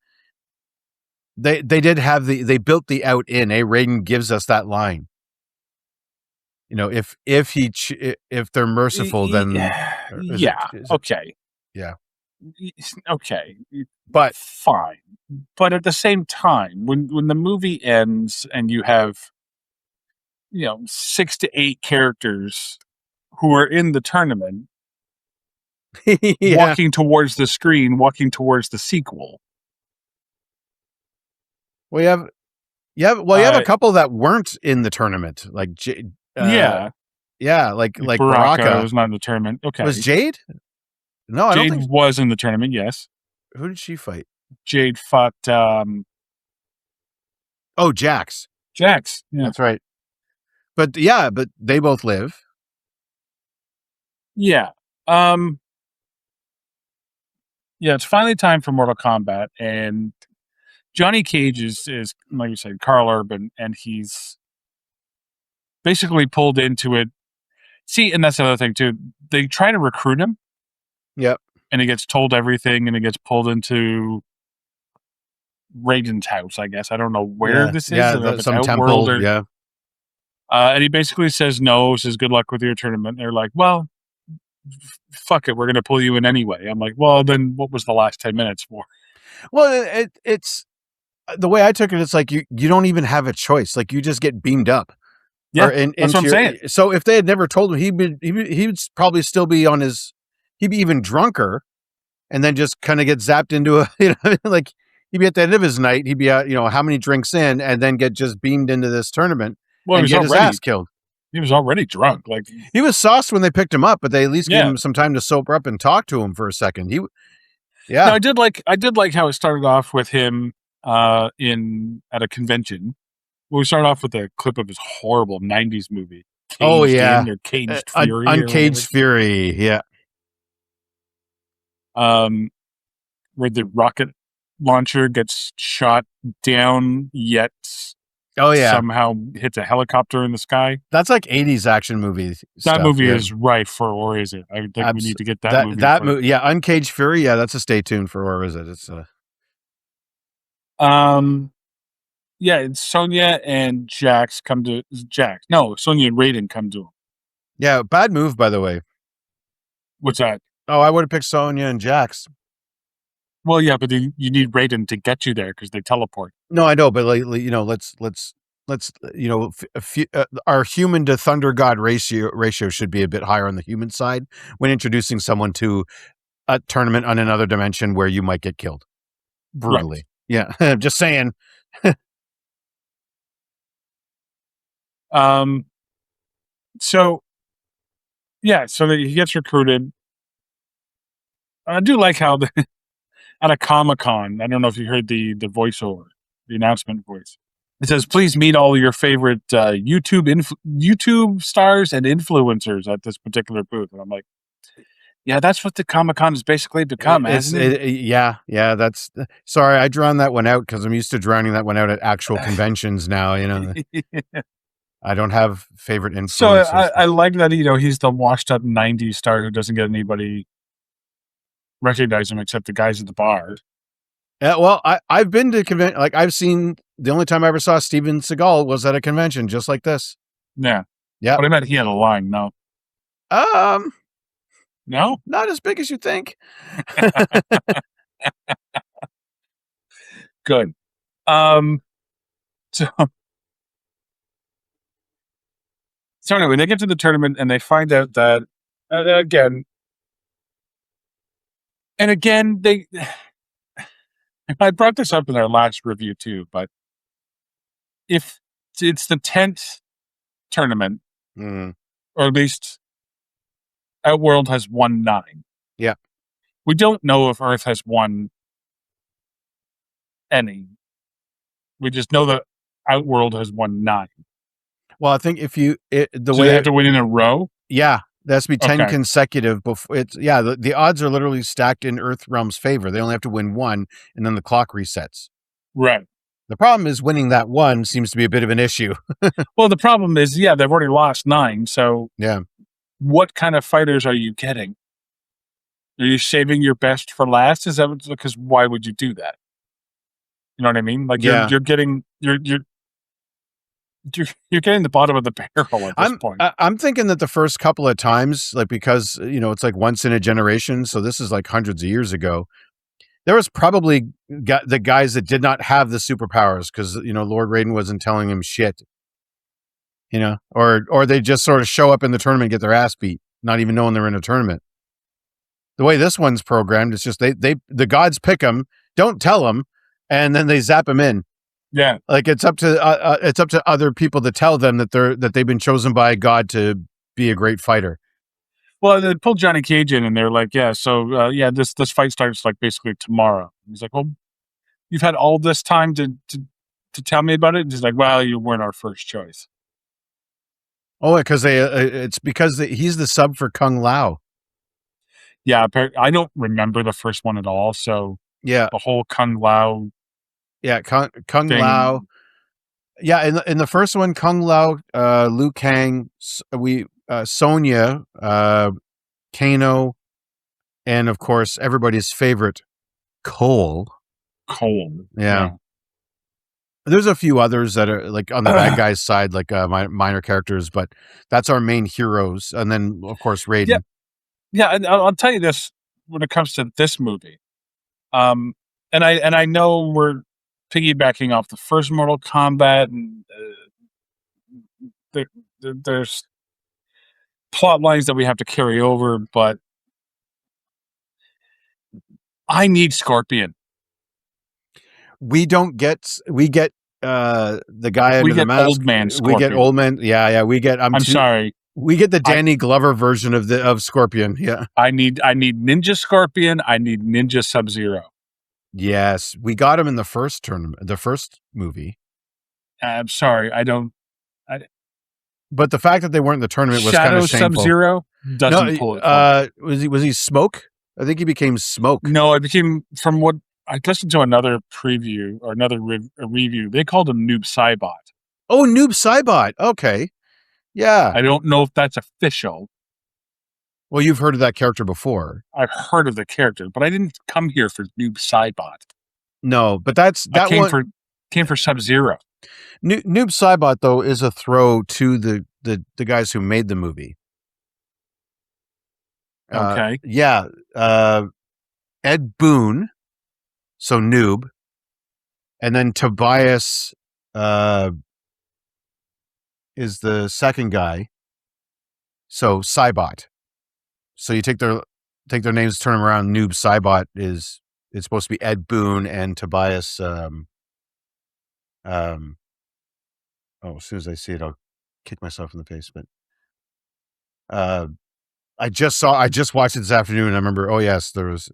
[SPEAKER 1] They did have they built the out in. Raiden gives us that line. If they're merciful, then
[SPEAKER 5] okay.
[SPEAKER 1] Yeah.
[SPEAKER 5] Okay.
[SPEAKER 1] But
[SPEAKER 5] fine. But at the same time, when the movie ends and you have 6 to 8 characters who are in the tournament walking towards the screen, walking towards the sequel.
[SPEAKER 1] Well, you have a couple that weren't in the tournament, like like
[SPEAKER 5] Baraka was not in the tournament. Okay.
[SPEAKER 1] Was Jade? No, I
[SPEAKER 5] Jade
[SPEAKER 1] don't think
[SPEAKER 5] was in the tournament. Yes.
[SPEAKER 1] Who did she fight?
[SPEAKER 5] Jade fought.
[SPEAKER 1] Jax.
[SPEAKER 5] Jax. Yeah.
[SPEAKER 1] That's right. But they both live.
[SPEAKER 5] Yeah. Yeah. It's finally time for Mortal Kombat, and Johnny Cage is like you said, Carl Urban, and he's basically pulled into it. See, and that's another thing too. They try to recruit him.
[SPEAKER 1] Yep.
[SPEAKER 5] And he gets told everything, and he gets pulled into Raiden's house, I guess. I don't know where this is.
[SPEAKER 1] Yeah, some temple.
[SPEAKER 5] And he basically says no, says good luck with your tournament. They're like, well, fuck it, we're going to pull you in anyway. I'm like, well, then what was the last 10 minutes for?
[SPEAKER 1] Well, it's the way I took it, it's like you don't even have a choice. Like you just get beamed up.
[SPEAKER 5] Yeah, that's what I'm saying.
[SPEAKER 1] So if they had never told him, he would probably still be on his, he'd be even drunker, and then just kind of get zapped into a, like he'd be at the end of his night, he'd be out, how many drinks in, and then get just beamed into this tournament and get his ass killed.
[SPEAKER 5] He was already drunk. Like
[SPEAKER 1] he was sauced when they picked him up, but they at least gave him some time to sober up and talk to him for a second. No,
[SPEAKER 5] I did like how it started off with him at a convention. We started off with a clip of his horrible 90s movie. Caged Fury.
[SPEAKER 1] Uncaged Fury, yeah.
[SPEAKER 5] Where the rocket launcher gets shot down, yet somehow hits a helicopter in the sky.
[SPEAKER 1] That's like 80s action movie.
[SPEAKER 5] That movie is rife for, or is it? I think we need to get that movie.
[SPEAKER 1] That movie, Uncaged Fury, that's a stay tuned for, or is it? It's
[SPEAKER 5] it's Sonya and Jax come to Jax. No, Sonya and Raiden come to him.
[SPEAKER 1] Yeah, bad move, by the way.
[SPEAKER 5] What's that?
[SPEAKER 1] Oh, I would have picked Sonya and Jax.
[SPEAKER 5] Well, yeah, but you need Raiden to get you there because they teleport.
[SPEAKER 1] No, I know, but like, let's our human to thunder god ratio should be a bit higher on the human side when introducing someone to a tournament on another dimension where you might get killed brutally. Right. Yeah, just saying.
[SPEAKER 5] So he gets recruited. I do like how at a Comic-Con, I don't know if you heard the voiceover, the announcement voice. It says, "Please meet all your favorite YouTube stars and influencers at this particular booth." And I'm like, yeah, that's what the Comic-Con has basically become, hasn't it?
[SPEAKER 1] Yeah. That's sorry, I drowned that one out because I'm used to drowning that one out at actual conventions now. I don't have favorite influencers.
[SPEAKER 5] So I like that. He's the washed-up '90s star who doesn't get anybody recognize him except the guys at the bar.
[SPEAKER 1] Yeah, well, I've been to convention. Like I've seen the only time I ever saw Steven Seagal was at a convention just like this.
[SPEAKER 5] Yeah. But I meant he had a line. No. No,
[SPEAKER 1] not as big as you think.
[SPEAKER 5] Good. So anyway, they get to the tournament and they find out that again, they. I brought this up in our last review too, but if it's the 10th tournament, or at least Outworld has won 9.
[SPEAKER 1] Yeah.
[SPEAKER 5] We don't know if Earth has won any. We just know that Outworld has won 9.
[SPEAKER 1] Well, I think if you
[SPEAKER 5] they have to win in a row.
[SPEAKER 1] Yeah, that has to be 10 consecutive. Before the odds are literally stacked in Earthrealm's favor. They only have to win 1, and then the clock resets.
[SPEAKER 5] Right.
[SPEAKER 1] The problem is winning that 1 seems to be a bit of an issue.
[SPEAKER 5] Well, the problem is, they've already lost 9. So
[SPEAKER 1] yeah,
[SPEAKER 5] what kind of fighters are you getting? Are you saving your best for last? Is that because why would you do that? You know what I mean? Like you're getting you're getting the bottom of the barrel at this point.
[SPEAKER 1] I'm thinking that the first couple of times, like because it's like once in a generation, so this is like hundreds of years ago. There was probably the guys that did not have the superpowers because Lord Raiden wasn't telling them shit. Or they just sort of show up in the tournament and get their ass beat, not even knowing they're in a tournament. The way this one's programmed, it's just the gods pick them, don't tell them, and then they zap them in.
[SPEAKER 5] Yeah,
[SPEAKER 1] like it's up to other people to tell them that they've been chosen by God to be a great fighter.
[SPEAKER 5] Well, they pulled Johnny Cage in, and they're like, "Yeah, so this fight starts like basically tomorrow." He's like, "Well, you've had all this time to tell me about it." And he's like, "Well, you weren't our first choice."
[SPEAKER 1] Oh, because it's because he's the sub for Kung Lao.
[SPEAKER 5] Yeah, I don't remember the first one at all. So
[SPEAKER 1] yeah,
[SPEAKER 5] the whole Kung Lao.
[SPEAKER 1] Yeah, Kung Lao. Yeah, in the first one, Kung Lao, Liu Kang, Sonya, Kano, and of course everybody's favorite, Cole. Yeah. There's a few others that are like on the bad guys' side, like minor characters, but that's our main heroes, and then of course Raiden.
[SPEAKER 5] Yeah, and I'll tell you this when it comes to this movie, and I know we're piggybacking off the first Mortal Kombat, and there's plot lines that we have to carry over, but I need Scorpion.
[SPEAKER 1] We get the guy under the mask.
[SPEAKER 5] Old man Scorpion.
[SPEAKER 1] We get old man. Yeah. We get.
[SPEAKER 5] Sorry.
[SPEAKER 1] We get the Danny Glover version of Scorpion. Yeah.
[SPEAKER 5] I need Ninja Scorpion. I need Ninja Sub-Zero.
[SPEAKER 1] Yes, we got him in the first tournament, the first movie.
[SPEAKER 5] I'm sorry,
[SPEAKER 1] But the fact that they weren't in the tournament was kind of shameful.
[SPEAKER 5] Sub-Zero doesn't pull it.
[SPEAKER 1] Was he Smoke? I think he became Smoke.
[SPEAKER 5] No, I became, from what I listened to another preview or another review. They called him Noob Saibot.
[SPEAKER 1] Oh, Noob Saibot. Okay, yeah.
[SPEAKER 5] I don't know if that's official.
[SPEAKER 1] Well, you've heard of that character before.
[SPEAKER 5] I've heard of the character, but I didn't come here for Noob Saibot.
[SPEAKER 1] No, but that
[SPEAKER 5] came for Sub-Zero.
[SPEAKER 1] Noob Saibot though is a throw to the guys who made the movie.
[SPEAKER 5] Okay.
[SPEAKER 1] Ed Boon so Noob, and then Tobias is the second guy, so Cybot. So you take their names, turn them around. Noob Cybot is supposed to be Ed Boon, and Tobias. As soon as I see it, I'll kick myself in the face. But I just watched it this afternoon, and I remember. Oh yes, there was.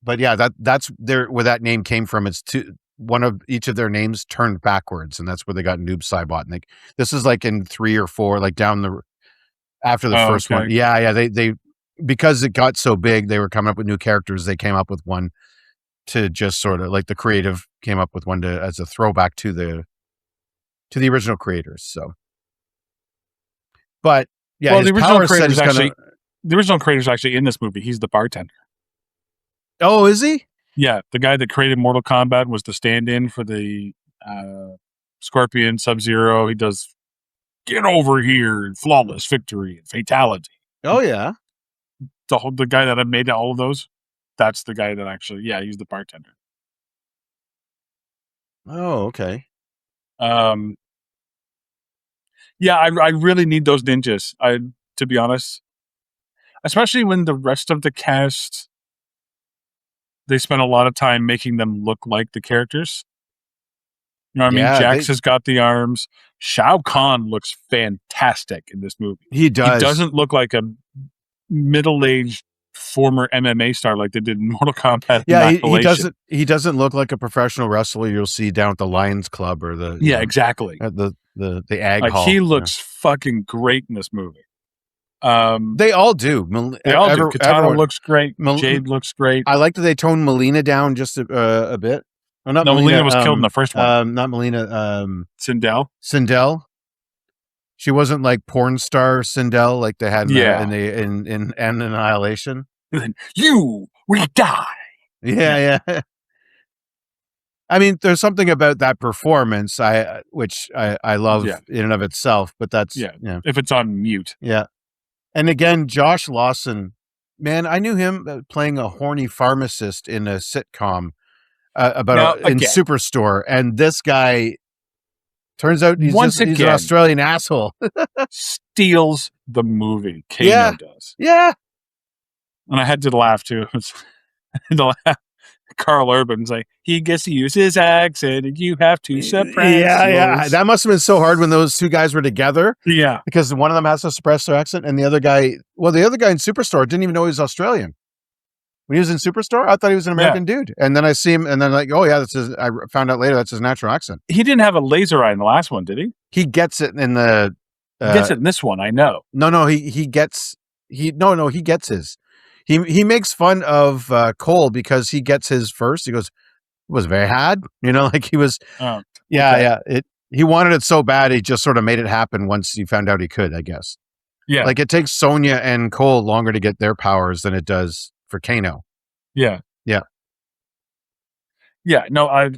[SPEAKER 1] But yeah, that's where that name came from. It's one of each of their names turned backwards, and that's where they got Noob Cybot. And this is like in 3 or 4, like after the first one. Yeah. They because it got so big, they were coming up with new characters. They came up with one to just sort of like the creative came up with one as a throwback to the original creators. So, but yeah,
[SPEAKER 5] well, the original creator's actually in this movie. He's the bartender.
[SPEAKER 1] Oh, is he?
[SPEAKER 5] Yeah, the guy that created Mortal Kombat was the stand-in for the Scorpion, Sub-Zero. He does Get Over Here and Flawless Victory and Fatality.
[SPEAKER 1] Oh yeah,
[SPEAKER 5] the guy that made all of those. That's the guy that actually, he's the bartender.
[SPEAKER 1] Oh, okay.
[SPEAKER 5] Yeah, I really need those ninjas. To be honest, especially when the rest of the cast, they spent a lot of time making them look like the characters. You know what I mean? Jax has got the arms. Shao Kahn looks fantastic in this movie.
[SPEAKER 1] He does.
[SPEAKER 5] He doesn't look like a middle-aged former MMA star like they did in Mortal Kombat.
[SPEAKER 1] Yeah, he doesn't look like a professional wrestler you'll see down at the Lions Club or the
[SPEAKER 5] exactly
[SPEAKER 1] at the Ag Hall.
[SPEAKER 5] He looks fucking great in this movie.
[SPEAKER 1] They all do.
[SPEAKER 5] They all do. Katana looks great. Jade looks great.
[SPEAKER 1] I like that they toned Melina down just a bit.
[SPEAKER 5] Oh, no, Melina was killed in the first one.
[SPEAKER 1] Not Melina.
[SPEAKER 5] Sindel.
[SPEAKER 1] She wasn't like porn star Sindel like they had in Annihilation.
[SPEAKER 5] You will die.
[SPEAKER 1] Yeah. I mean, there's something about that performance which I love in and of itself, but that's
[SPEAKER 5] if it's on mute.
[SPEAKER 1] Yeah. And again, Josh Lawson, man, I knew him playing a horny pharmacist in a sitcom in Superstore, and this guy turns out he's an Australian asshole.
[SPEAKER 5] Steals the movie. Kano does.
[SPEAKER 1] Yeah.
[SPEAKER 5] And I had to laugh too. Carl Urban's like, he gets to use his accent and you have to suppress yours.
[SPEAKER 1] That must have been so hard when those two guys were together.
[SPEAKER 5] Yeah.
[SPEAKER 1] Because one of them has to suppress their accent and the other guy in Superstore didn't even know he was Australian. When he was in Superstore, I thought he was an American dude. And then I see him and then I found out later that's his natural accent.
[SPEAKER 5] He didn't have a laser eye in the last one, did he?
[SPEAKER 1] He gets it in the...
[SPEAKER 5] he gets it in this one, I know.
[SPEAKER 1] No, he gets his. He makes fun of Cole because he gets his first. He goes, it was very hard. Like he was. Oh, yeah. He wanted it so bad. He just sort of made it happen once he found out he could, I guess.
[SPEAKER 5] Yeah.
[SPEAKER 1] Like it takes Sonya and Cole longer to get their powers than it does for Kano.
[SPEAKER 5] Yeah.
[SPEAKER 1] Yeah.
[SPEAKER 5] Yeah. No,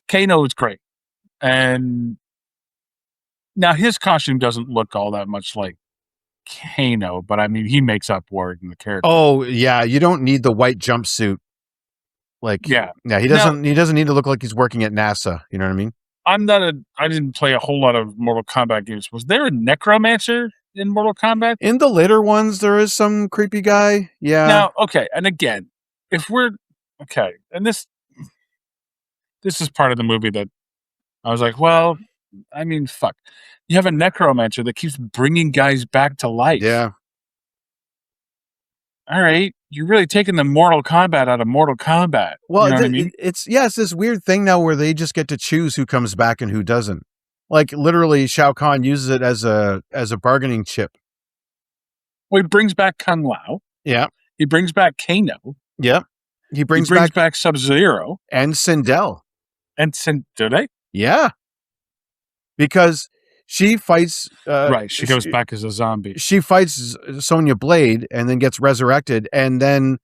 [SPEAKER 5] Kano is great. And now his costume doesn't look all that much like Kano, but I mean, he makes up for it in the character.
[SPEAKER 1] Oh yeah, you don't need the white jumpsuit. He doesn't need to look like he's working at NASA. You know what I mean?
[SPEAKER 5] I didn't play a whole lot of Mortal Kombat games. Was there a necromancer in Mortal Kombat?
[SPEAKER 1] In the later ones, there is some creepy guy. Yeah.
[SPEAKER 5] Now, okay, and again, if we're okay, and this is part of the movie that I was like, well, I mean, fuck. You have a necromancer that keeps bringing guys back to life.
[SPEAKER 1] Yeah.
[SPEAKER 5] All right. You're really taking the Mortal Kombat out of Mortal Kombat.
[SPEAKER 1] Well,
[SPEAKER 5] you know what I mean?
[SPEAKER 1] It's this weird thing now where they just get to choose who comes back and who doesn't. Like literally Shao Kahn uses it as a bargaining chip.
[SPEAKER 5] Well, he brings back Kung Lao.
[SPEAKER 1] Yeah.
[SPEAKER 5] He brings back Kano.
[SPEAKER 1] Yeah. He brings
[SPEAKER 5] back Sub-Zero.
[SPEAKER 1] And Sindel.
[SPEAKER 5] Do they?
[SPEAKER 1] Yeah. Because she fights...
[SPEAKER 5] right, she goes back as a zombie.
[SPEAKER 1] She fights Sonya Blade and then gets resurrected. And then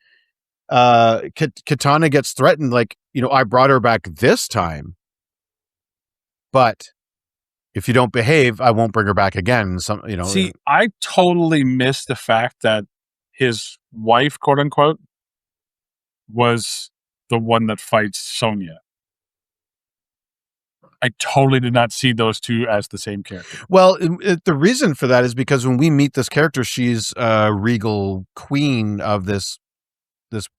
[SPEAKER 1] Katana gets threatened like, I brought her back this time. But if you don't behave, I won't bring her back again.
[SPEAKER 5] See, I totally missed the fact that his wife, quote unquote, was the one that fights Sonya. I totally did not see those two as the same character.
[SPEAKER 1] Well, the reason for that is because when we meet this character, she's a regal queen of this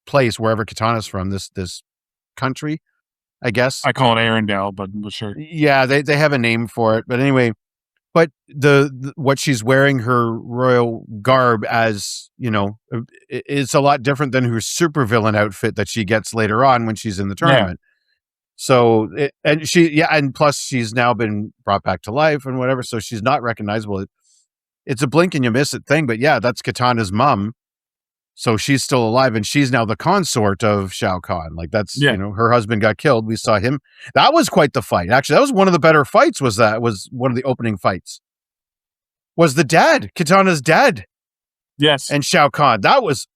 [SPEAKER 1] place, wherever Katana's from, this country, I guess.
[SPEAKER 5] I call it Arendelle, but sure.
[SPEAKER 1] Yeah, they have a name for it. But anyway, but the what she's wearing, her royal garb, as you know, it's a lot different than her supervillain outfit that she gets later on when she's in the tournament. Yeah. So, and plus she's now been brought back to life and whatever. So she's not recognizable. It's a blink and you miss it thing. But yeah, that's Katana's mom. So she's still alive, and she's now the consort of Shao Kahn. Like that's, you know, her husband got killed. We saw him. That was quite the fight. Actually, that was one of the better fights. Was one of the opening fights. Was the dad, Katana's dad.
[SPEAKER 5] Yes.
[SPEAKER 1] And Shao Kahn. That was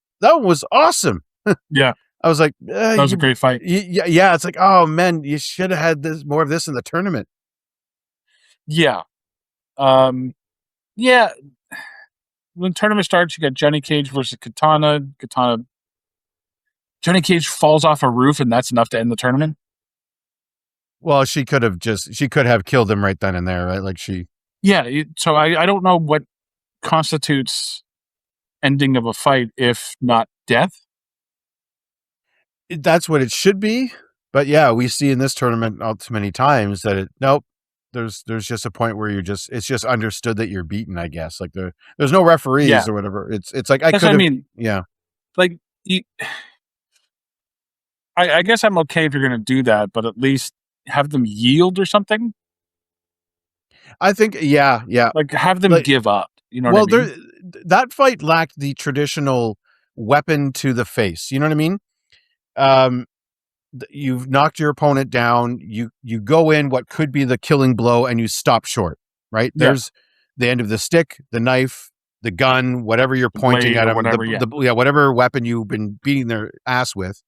[SPEAKER 1] awesome.
[SPEAKER 5] Yeah.
[SPEAKER 1] I was like,
[SPEAKER 5] that was a great fight.
[SPEAKER 1] Yeah. It's like, oh man, you should have had more of this in the tournament.
[SPEAKER 5] Yeah. Yeah. When the tournament starts, you got Johnny Cage versus Katana. Johnny Cage falls off a roof, and that's enough to end the tournament.
[SPEAKER 1] Well, she could have killed him right then and there, right? Like
[SPEAKER 5] Yeah. So I don't know what constitutes ending of a fight if not death.
[SPEAKER 1] That's what it should be. But yeah, we see in this tournament all too many times that there's just a point where it's just understood that you're beaten, I guess. Like there's no referees or whatever. It's like yeah.
[SPEAKER 5] Like I guess I'm okay if you're going to do that, but at least have them yield or something.
[SPEAKER 1] I think yeah.
[SPEAKER 5] Like have them give up. You know what I mean?
[SPEAKER 1] That fight lacked the traditional weapon to the face. You know what I mean? You've knocked your opponent down. You go in what could be the killing blow, and you stop short. Right? Yeah. There's the end of the stick, the knife, the gun, whatever you're pointing at them. Whatever weapon you've been beating their ass with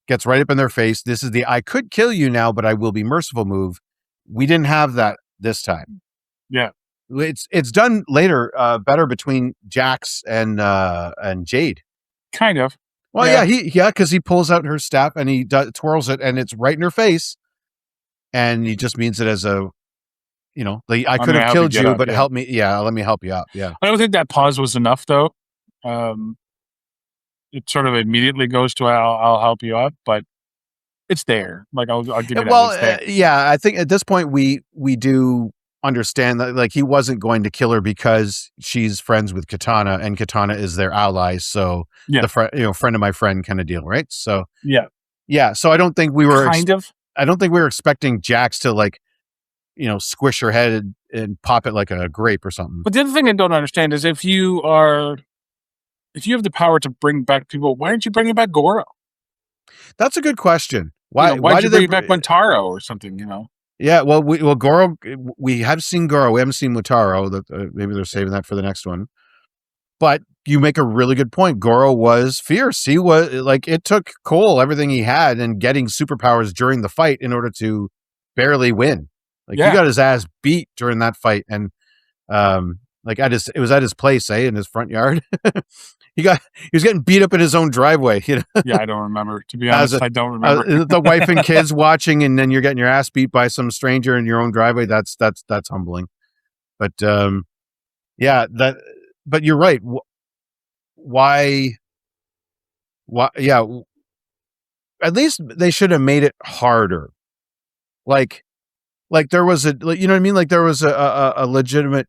[SPEAKER 1] gets right up in their face. This is the I could kill you now, but I will be merciful move. We didn't have that this time.
[SPEAKER 5] Yeah.
[SPEAKER 1] It's done later, better between Jax and Jade.
[SPEAKER 5] Kind of.
[SPEAKER 1] Well, because he pulls out her staff and he twirls it, and it's right in her face, and he just means it as a, you know, like I could have killed you, but help me. Yeah, let me help you out. Yeah.
[SPEAKER 5] I don't think that pause was enough, though. It sort of immediately goes to I'll help you out, but it's there. Like I'll give you that.
[SPEAKER 1] Well, yeah, I think at this point we do understand that like he wasn't going to kill her because she's friends with Katana and Katana is their ally. So the friend of my friend kind of deal, right? So yeah. So I don't think we were I don't think we were expecting Jax to like, you know, squish her head and pop it like a grape or something.
[SPEAKER 5] But the other thing I don't understand is if you have the power to bring back people, why aren't you bringing back Goro?
[SPEAKER 1] That's a good question. Why
[SPEAKER 5] did they bring back Motaro or something? You know.
[SPEAKER 1] Yeah, well, Goro, we have seen Goro. We haven't seen Motaro. Maybe they're saving that for the next one. But you make a really good point. Goro was fierce. He was like, it took Cole everything he had and getting superpowers during the fight in order to barely win. Like he got his ass beat during that fight, and it was at his place, in his front yard. He was getting beat up in his own driveway. You know?
[SPEAKER 5] Yeah, I don't remember. To be honest, I don't remember.
[SPEAKER 1] The wife and kids watching, and then you're getting your ass beat by some stranger in your own driveway. That's humbling. But But you're right. Why? Yeah. At least they should have made it harder. Like there was you know what I mean? Like there was a legitimate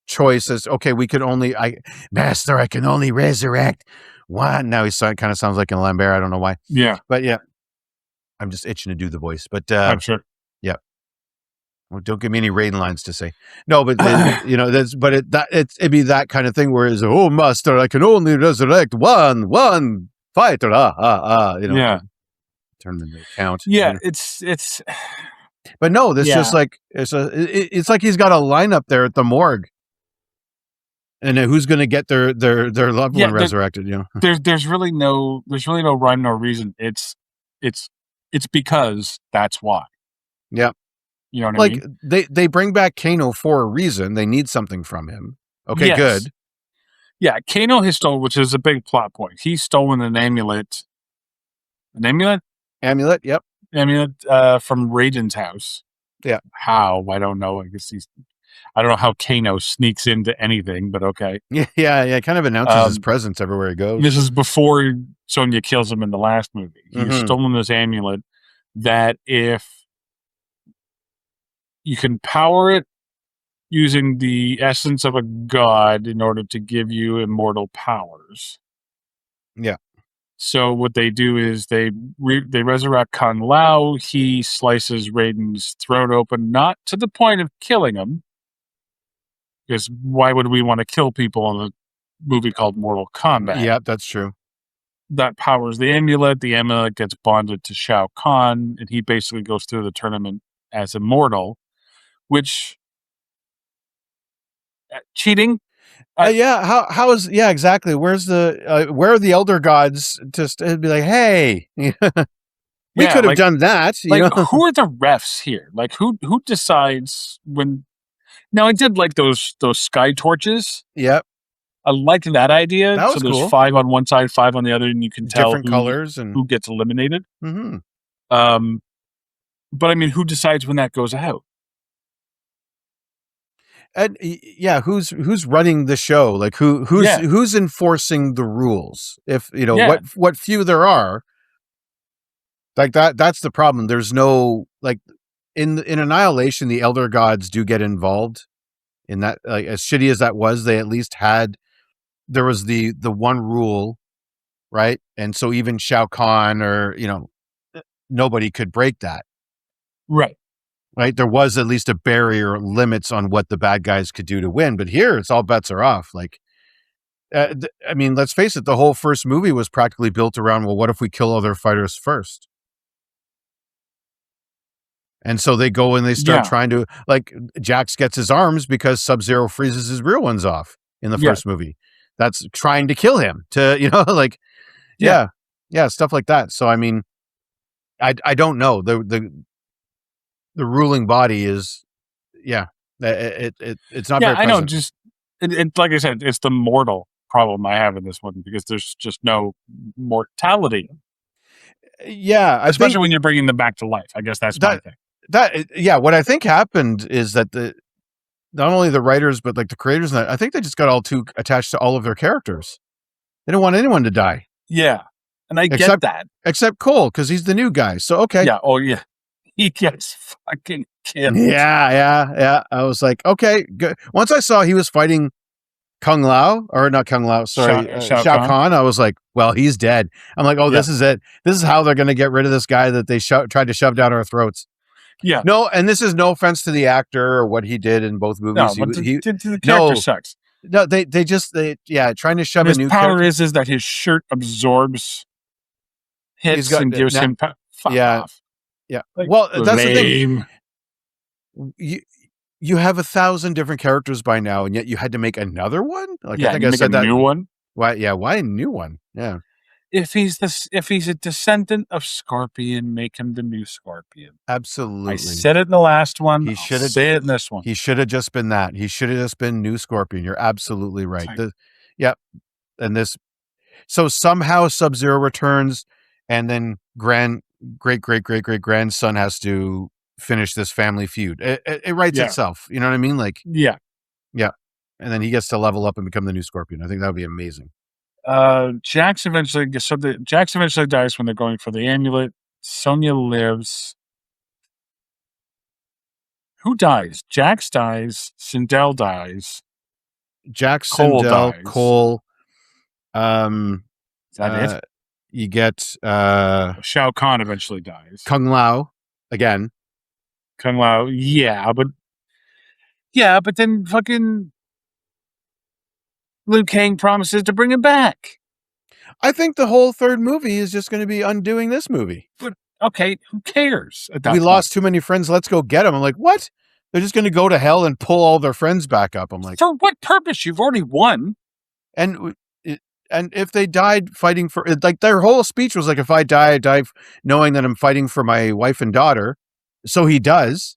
[SPEAKER 1] choice as okay, we could only Master, I can only resurrect one. Now he kind of sounds like a Lambert. I don't know why.
[SPEAKER 5] Yeah,
[SPEAKER 1] but yeah, I'm just itching to do the voice. But
[SPEAKER 5] I'm sure.
[SPEAKER 1] Yeah, well, don't give me any Raiden lines to say. No, but you know, it'd be that kind of thing where it's oh Master, I can only resurrect one fighter. You know,
[SPEAKER 5] yeah,
[SPEAKER 1] turn them into count.
[SPEAKER 5] Yeah,
[SPEAKER 1] you know?
[SPEAKER 5] it's.
[SPEAKER 1] But no, this just like it's like he's got a lineup there at the morgue. And who's going to get their loved one resurrected? You know,
[SPEAKER 5] there's really no rhyme nor reason. It's because that's why.
[SPEAKER 1] Yeah,
[SPEAKER 5] you know what I
[SPEAKER 1] mean. They bring back Kano for a reason. They need something from him. Okay, good.
[SPEAKER 5] Yeah, Kano has stolen, which is a big plot point. He's stolen an amulet An amulet?
[SPEAKER 1] Amulet, yep.
[SPEAKER 5] Amulet from Raiden's house.
[SPEAKER 1] Yeah.
[SPEAKER 5] How? I don't know. I guess I don't know how Kano sneaks into anything, but okay.
[SPEAKER 1] Yeah. Kind of announces his presence everywhere he goes.
[SPEAKER 5] This is before Sonya kills him in the last movie. He's
[SPEAKER 1] Mhm.
[SPEAKER 5] stolen this amulet that if you can power it using the essence of a god in order to give you immortal powers.
[SPEAKER 1] Yeah.
[SPEAKER 5] So what they do is they resurrect Kung Lao. He slices Raiden's throat open, not to the point of killing him, because why would we want to kill people in a movie called Mortal Kombat?
[SPEAKER 1] Yeah, that's true.
[SPEAKER 5] That powers the amulet. The amulet gets bonded to Shao Kahn, and he basically goes through the tournament as immortal, which cheating.
[SPEAKER 1] How is exactly? Where are the elder gods to be like, hey, we could have done that.
[SPEAKER 5] Who are the refs here? Like who decides when? Now I did like those sky torches.
[SPEAKER 1] Yep.
[SPEAKER 5] I liked that idea.
[SPEAKER 1] That was
[SPEAKER 5] so there's
[SPEAKER 1] cool.
[SPEAKER 5] 5 on one side, 5 on the other, and you can tell
[SPEAKER 1] different colors and
[SPEAKER 5] who gets eliminated.
[SPEAKER 1] Mm-hmm.
[SPEAKER 5] But I mean, who decides when that goes out?
[SPEAKER 1] And who's running the show? Like who's enforcing the rules? If what few there are, like that's the problem. There's no like in Annihilation, the elder gods do get involved in that. Like as shitty as that was, they at least had there was the one rule, right? And so even Shao Kahn or nobody could break that,
[SPEAKER 5] right?
[SPEAKER 1] There was at least a barrier, limits on what the bad guys could do to win. But here, it's all bets are off. Like, I mean, let's face it, the whole first movie was practically built around, well, what if we kill all their fighters first? And so they go and they start trying to, like, Jax gets his arms because Sub-Zero freezes his real ones off in the first movie. That's trying to kill him to, stuff like that. So, I mean, I don't know. The ruling body is, it's not very present.
[SPEAKER 5] I know. Just like I said, it's the mortal problem I have in this one because there's just no mortality.
[SPEAKER 1] Yeah,
[SPEAKER 5] especially when you're bringing them back to life. I guess that's my thing.
[SPEAKER 1] What I think happened is that not only the writers but like the creators, I think they just got all too attached to all of their characters. They don't want anyone to die.
[SPEAKER 5] Yeah, and I get that.
[SPEAKER 1] Except Cole, because he's the new guy. So okay.
[SPEAKER 5] Yeah. Oh yeah. He gets fucking killed.
[SPEAKER 1] Yeah. I was like, okay, good. Once I saw he was fighting Kung Lao, or not Kung Lao, sorry, Shao Kahn, I was like, well, he's dead. I'm like, this is it. This is how they're going to get rid of this guy that they tried to shove down our throats.
[SPEAKER 5] Yeah.
[SPEAKER 1] No, and this is no offense to the actor or what he did in both movies.
[SPEAKER 5] No, but the character sucks.
[SPEAKER 1] No, they trying to shove
[SPEAKER 5] his
[SPEAKER 1] a new
[SPEAKER 5] power
[SPEAKER 1] character.
[SPEAKER 5] is that his shirt absorbs hits and gives him fuck off.
[SPEAKER 1] Yeah.
[SPEAKER 5] Like,
[SPEAKER 1] well, that's
[SPEAKER 5] lame.
[SPEAKER 1] The thing. You have 1,000 different characters by now, and yet you had to make another one. Like I think I said that
[SPEAKER 5] new one.
[SPEAKER 1] Why? Yeah. Why a new one? Yeah.
[SPEAKER 5] If he's a descendant of Scorpion, make him the new Scorpion.
[SPEAKER 1] Absolutely.
[SPEAKER 5] I said it in the last one.
[SPEAKER 1] He should have
[SPEAKER 5] say it in this one.
[SPEAKER 1] He should have just been that. He should have just been new Scorpion. You're absolutely right. And this. So somehow Sub-Zero returns, and then great grandson has to finish this family feud. It writes itself. You know what I mean? Like, yeah. And then he gets to level up and become the new Scorpion. I think that would be amazing.
[SPEAKER 5] Jax eventually dies when they're going for the amulet. Sonya lives. Who dies? Jax dies. Sindel dies.
[SPEAKER 1] Jax,
[SPEAKER 5] Cole
[SPEAKER 1] Sindel,
[SPEAKER 5] dies.
[SPEAKER 1] Cole.
[SPEAKER 5] Is that it?
[SPEAKER 1] You get
[SPEAKER 5] Shao Kahn eventually dies.
[SPEAKER 1] Kung Lao again.
[SPEAKER 5] Kung Lao, but then fucking Liu Kang promises to bring him back.
[SPEAKER 1] I think the whole third movie is just going to be undoing this movie.
[SPEAKER 5] But okay, who cares?
[SPEAKER 1] We lost too many friends. Let's go get them. I'm like, what? They're just going to go to hell and pull all their friends back up. I'm like,
[SPEAKER 5] for what purpose? You've already won.
[SPEAKER 1] And if they died fighting for, like, their whole speech was like, if I die knowing that I'm fighting for my wife and daughter. So he does.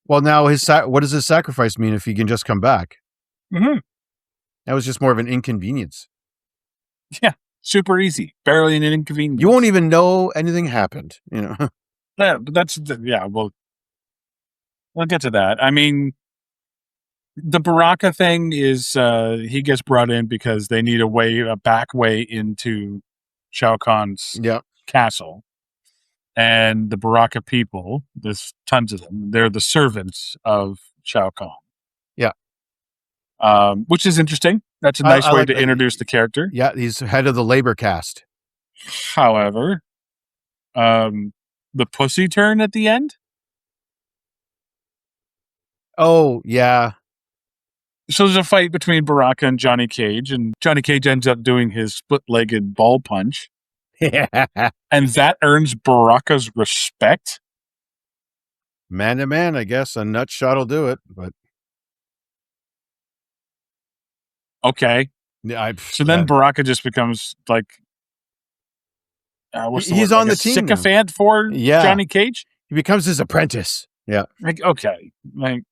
[SPEAKER 1] Well, now what does his sacrifice mean if he can just come back?
[SPEAKER 5] Mm-hmm.
[SPEAKER 1] That was just more of an inconvenience.
[SPEAKER 5] Yeah. Super easy. Barely an inconvenience.
[SPEAKER 1] You won't even know anything happened, you know.
[SPEAKER 5] Yeah, but we'll get to that. I mean, the Baraka thing is he gets brought in because they need a back way into Shao Kahn's
[SPEAKER 1] Yeah.
[SPEAKER 5] castle. And the Baraka people, there's tons of them, they're the servants of Shao Kahn.
[SPEAKER 1] Yeah.
[SPEAKER 5] Which is interesting. That's a
[SPEAKER 1] I
[SPEAKER 5] nice way
[SPEAKER 1] like
[SPEAKER 5] to
[SPEAKER 1] that.
[SPEAKER 5] introduce the character.
[SPEAKER 1] Yeah, he's head of the labor caste.
[SPEAKER 5] However, the pussy turn at the end.
[SPEAKER 1] Oh, yeah.
[SPEAKER 5] So there's a fight between Baraka and Johnny Cage, and Johnny Cage ends up doing his split-legged ball punch. And that earns Baraka's respect.
[SPEAKER 1] Man to man, I guess a nut shot will do it, but
[SPEAKER 5] Okay.
[SPEAKER 1] yeah,
[SPEAKER 5] So then Baraka just becomes like
[SPEAKER 1] he's on the team now.
[SPEAKER 5] sycophant for Johnny Cage.
[SPEAKER 1] He becomes his apprentice. Yeah.
[SPEAKER 5] Like, okay. Like,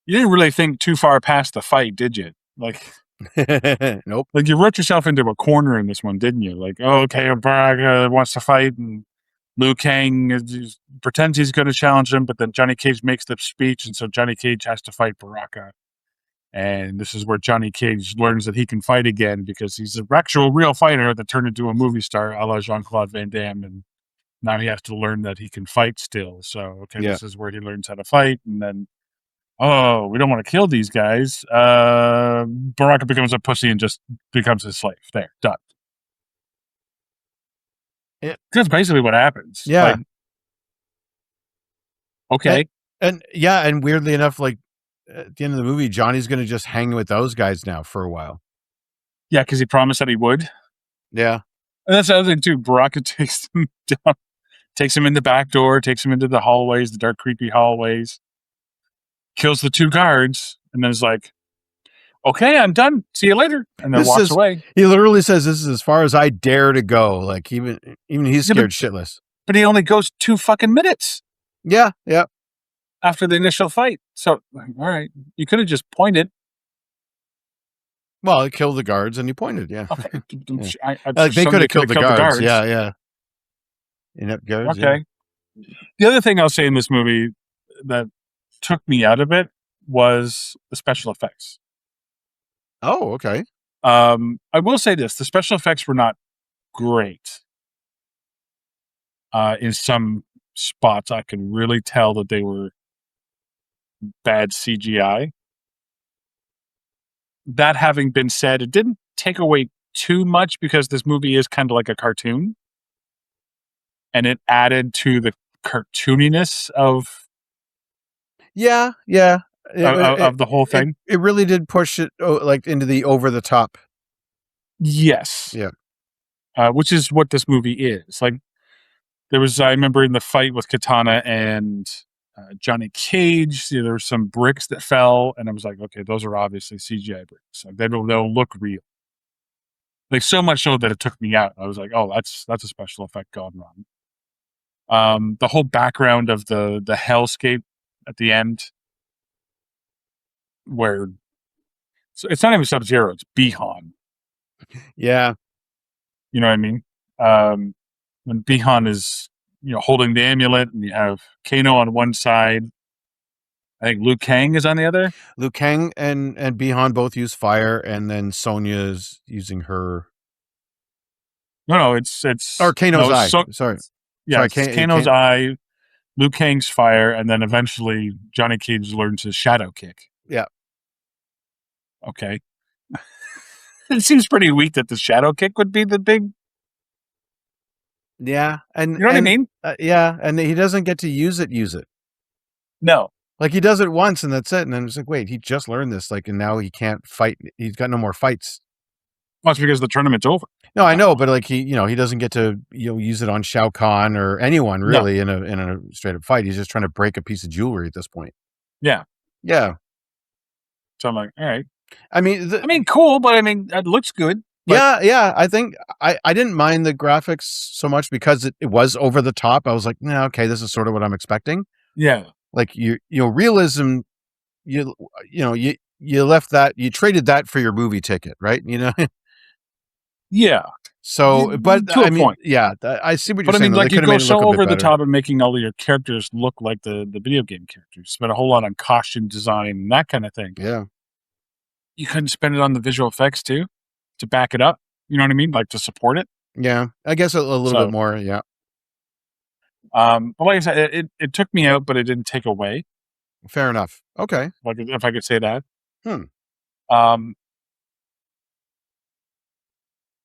[SPEAKER 5] you didn't really think too far past the fight, did you? Like,
[SPEAKER 1] nope.
[SPEAKER 5] Like, you wrote yourself into a corner in this one, didn't you? Like, oh, okay, Baraka wants to fight, and Liu Kang pretends he's going to challenge him, but then Johnny Cage makes the speech, and so Johnny Cage has to fight Baraka. And this is where Johnny Cage learns that he can fight again because he's an actual real fighter that turned into a movie star a la Jean-Claude Van Damme, and now he has to learn that he can fight still. So, okay, This is where he learns how to fight, and then oh, we don't want to kill these guys. Baraka becomes a pussy and just becomes his slave. There, done. That's basically what happens.
[SPEAKER 1] Yeah.
[SPEAKER 5] Like, okay.
[SPEAKER 1] And weirdly enough, like at the end of the movie, Johnny's going to just hang with those guys now for a while.
[SPEAKER 5] Yeah, because he promised that he would.
[SPEAKER 1] Yeah.
[SPEAKER 5] And that's the other thing too. Baraka takes him down, takes him in the back door, takes him into the hallways, the dark, creepy hallways. Kills the two guards, and then is like, okay, I'm done. See you later. And then walks away.
[SPEAKER 1] He literally says, this is as far as I dare to go. Like, even he's scared shitless.
[SPEAKER 5] But he only goes 2 fucking minutes.
[SPEAKER 1] Yeah, yeah.
[SPEAKER 5] After the initial fight. So, all right. You could have just pointed.
[SPEAKER 1] Well, he killed the guards and he pointed, yeah.
[SPEAKER 5] Okay.
[SPEAKER 1] Yeah. They could have killed the guards. Yeah, yeah. Inept guards.
[SPEAKER 5] Okay. Yeah. The other thing I'll say in this movie that took me out of it was the special effects.
[SPEAKER 1] Oh, okay.
[SPEAKER 5] I will say this: the special effects were not great. In some spots, I could really tell that they were bad CGI. That having been said, it didn't take away too much because this movie is kind of like a cartoon, and it added to the cartooniness of.
[SPEAKER 1] Yeah, yeah.
[SPEAKER 5] Of the whole thing.
[SPEAKER 1] It really did push it like into the over the top.
[SPEAKER 5] Yes.
[SPEAKER 1] Yeah.
[SPEAKER 5] Which is what this movie is. Like, I remember in the fight with Katana and Johnny Cage, there were some bricks that fell, and I was like, okay, those are obviously CGI bricks. Like, they'll look real. Like, so much so that it took me out. I was like, oh, that's a special effect gone wrong. The whole background of the hellscape at the end, where so it's not even Sub-Zero, it's Bihan.
[SPEAKER 1] Yeah.
[SPEAKER 5] You know what I mean? When Bihan is, holding the amulet, and you have Kano on one side, I think Liu Kang is on the other.
[SPEAKER 1] Liu Kang and Bihan both use fire, and then Sonya's using her.
[SPEAKER 5] No, it's
[SPEAKER 1] or Kano's eye. Sorry.
[SPEAKER 5] Yeah, Kano's eye, Liu Kang's fire, and then eventually Johnny Cage learns his shadow kick.
[SPEAKER 1] Yeah.
[SPEAKER 5] Okay. It seems pretty weak that the shadow kick would be the big.
[SPEAKER 1] Yeah, and
[SPEAKER 5] you know what I mean?
[SPEAKER 1] Yeah, and he doesn't get to use it.
[SPEAKER 5] No,
[SPEAKER 1] like he does it once and that's it. And then it's like, wait, he just learned this, like, and now he can't fight. He's got no more fights.
[SPEAKER 5] Well, it's because the tournament's over.
[SPEAKER 1] No, I know, but like he doesn't get to use it on Shao Kahn or anyone really in a straight up fight. He's just trying to break a piece of jewelry at this point.
[SPEAKER 5] Yeah,
[SPEAKER 1] yeah.
[SPEAKER 5] So I'm like, all right.
[SPEAKER 1] I mean,
[SPEAKER 5] cool, but I mean, it looks good.
[SPEAKER 1] Yeah. I think I didn't mind the graphics so much because it was over the top. I was like, no, okay, this is sort of what I'm expecting.
[SPEAKER 5] Yeah,
[SPEAKER 1] like realism. You left that, you traded that for your movie ticket, right?
[SPEAKER 5] Yeah.
[SPEAKER 1] So, but
[SPEAKER 5] To a
[SPEAKER 1] I mean,
[SPEAKER 5] point.
[SPEAKER 1] yeah, I see what you're
[SPEAKER 5] But I
[SPEAKER 1] saying.
[SPEAKER 5] mean,
[SPEAKER 1] though. They
[SPEAKER 5] like, you
[SPEAKER 1] could have
[SPEAKER 5] go
[SPEAKER 1] made it look
[SPEAKER 5] so
[SPEAKER 1] a bit
[SPEAKER 5] over the
[SPEAKER 1] better.
[SPEAKER 5] top of making all of your characters look like the video game characters. Spend a whole lot on costume design and that kind of thing.
[SPEAKER 1] Yeah.
[SPEAKER 5] You couldn't spend it on the visual effects too, to back it up. You know what I mean? Like, to support it.
[SPEAKER 1] Yeah. I guess a little
[SPEAKER 5] So,
[SPEAKER 1] bit more. Yeah.
[SPEAKER 5] but like I said, it took me out, but it didn't take away.
[SPEAKER 1] Fair enough. Okay.
[SPEAKER 5] Like, if I could say that.
[SPEAKER 1] Hmm.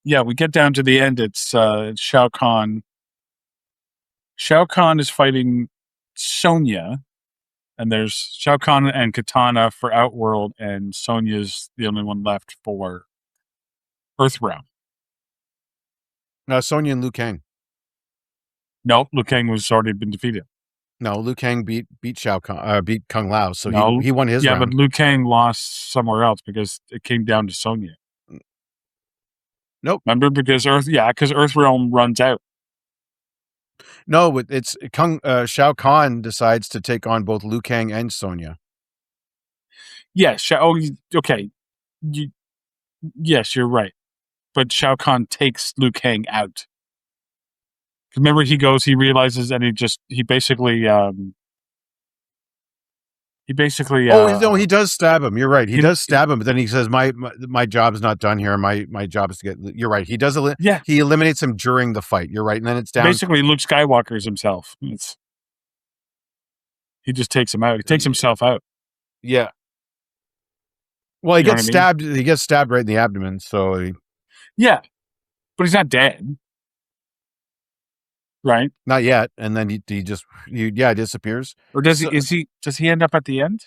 [SPEAKER 5] Yeah, we get down to the end. It's Shao Kahn. Shao Kahn is fighting Sonya, and there's Shao Kahn and Katana for Outworld, and Sonya's the only one left for Earthrealm.
[SPEAKER 1] Sonya and Liu Kang.
[SPEAKER 5] No, Liu Kang was already been defeated.
[SPEAKER 1] No, Liu Kang beat Shao Kahn, beat Kung Lao, so
[SPEAKER 5] No,
[SPEAKER 1] he won his
[SPEAKER 5] yeah,
[SPEAKER 1] round.
[SPEAKER 5] but Liu Kang lost somewhere else because it came down to Sonya.
[SPEAKER 1] Nope.
[SPEAKER 5] Remember, because Earthrealm runs out.
[SPEAKER 1] No, it's Shao Kahn decides to take on both Liu Kang and Sonya.
[SPEAKER 5] Yes, okay. Yes, you're right. But Shao Kahn takes Liu Kang out. Remember, he realizes, and he basically
[SPEAKER 1] Oh no, he does stab him. You're right. He does stab him, but then he says, "My job is not done here. My job is to get." You're right. He does. He eliminates him during the fight. You're right, and then it's down.
[SPEAKER 5] Basically, Luke Skywalker's himself. He just takes him out. He takes himself out.
[SPEAKER 1] Yeah. Well, he gets stabbed. He gets stabbed right in the abdomen. So
[SPEAKER 5] yeah, but he's not dead, right?
[SPEAKER 1] Not yet. And then he disappears.
[SPEAKER 5] Or does he? Does he end up at the end?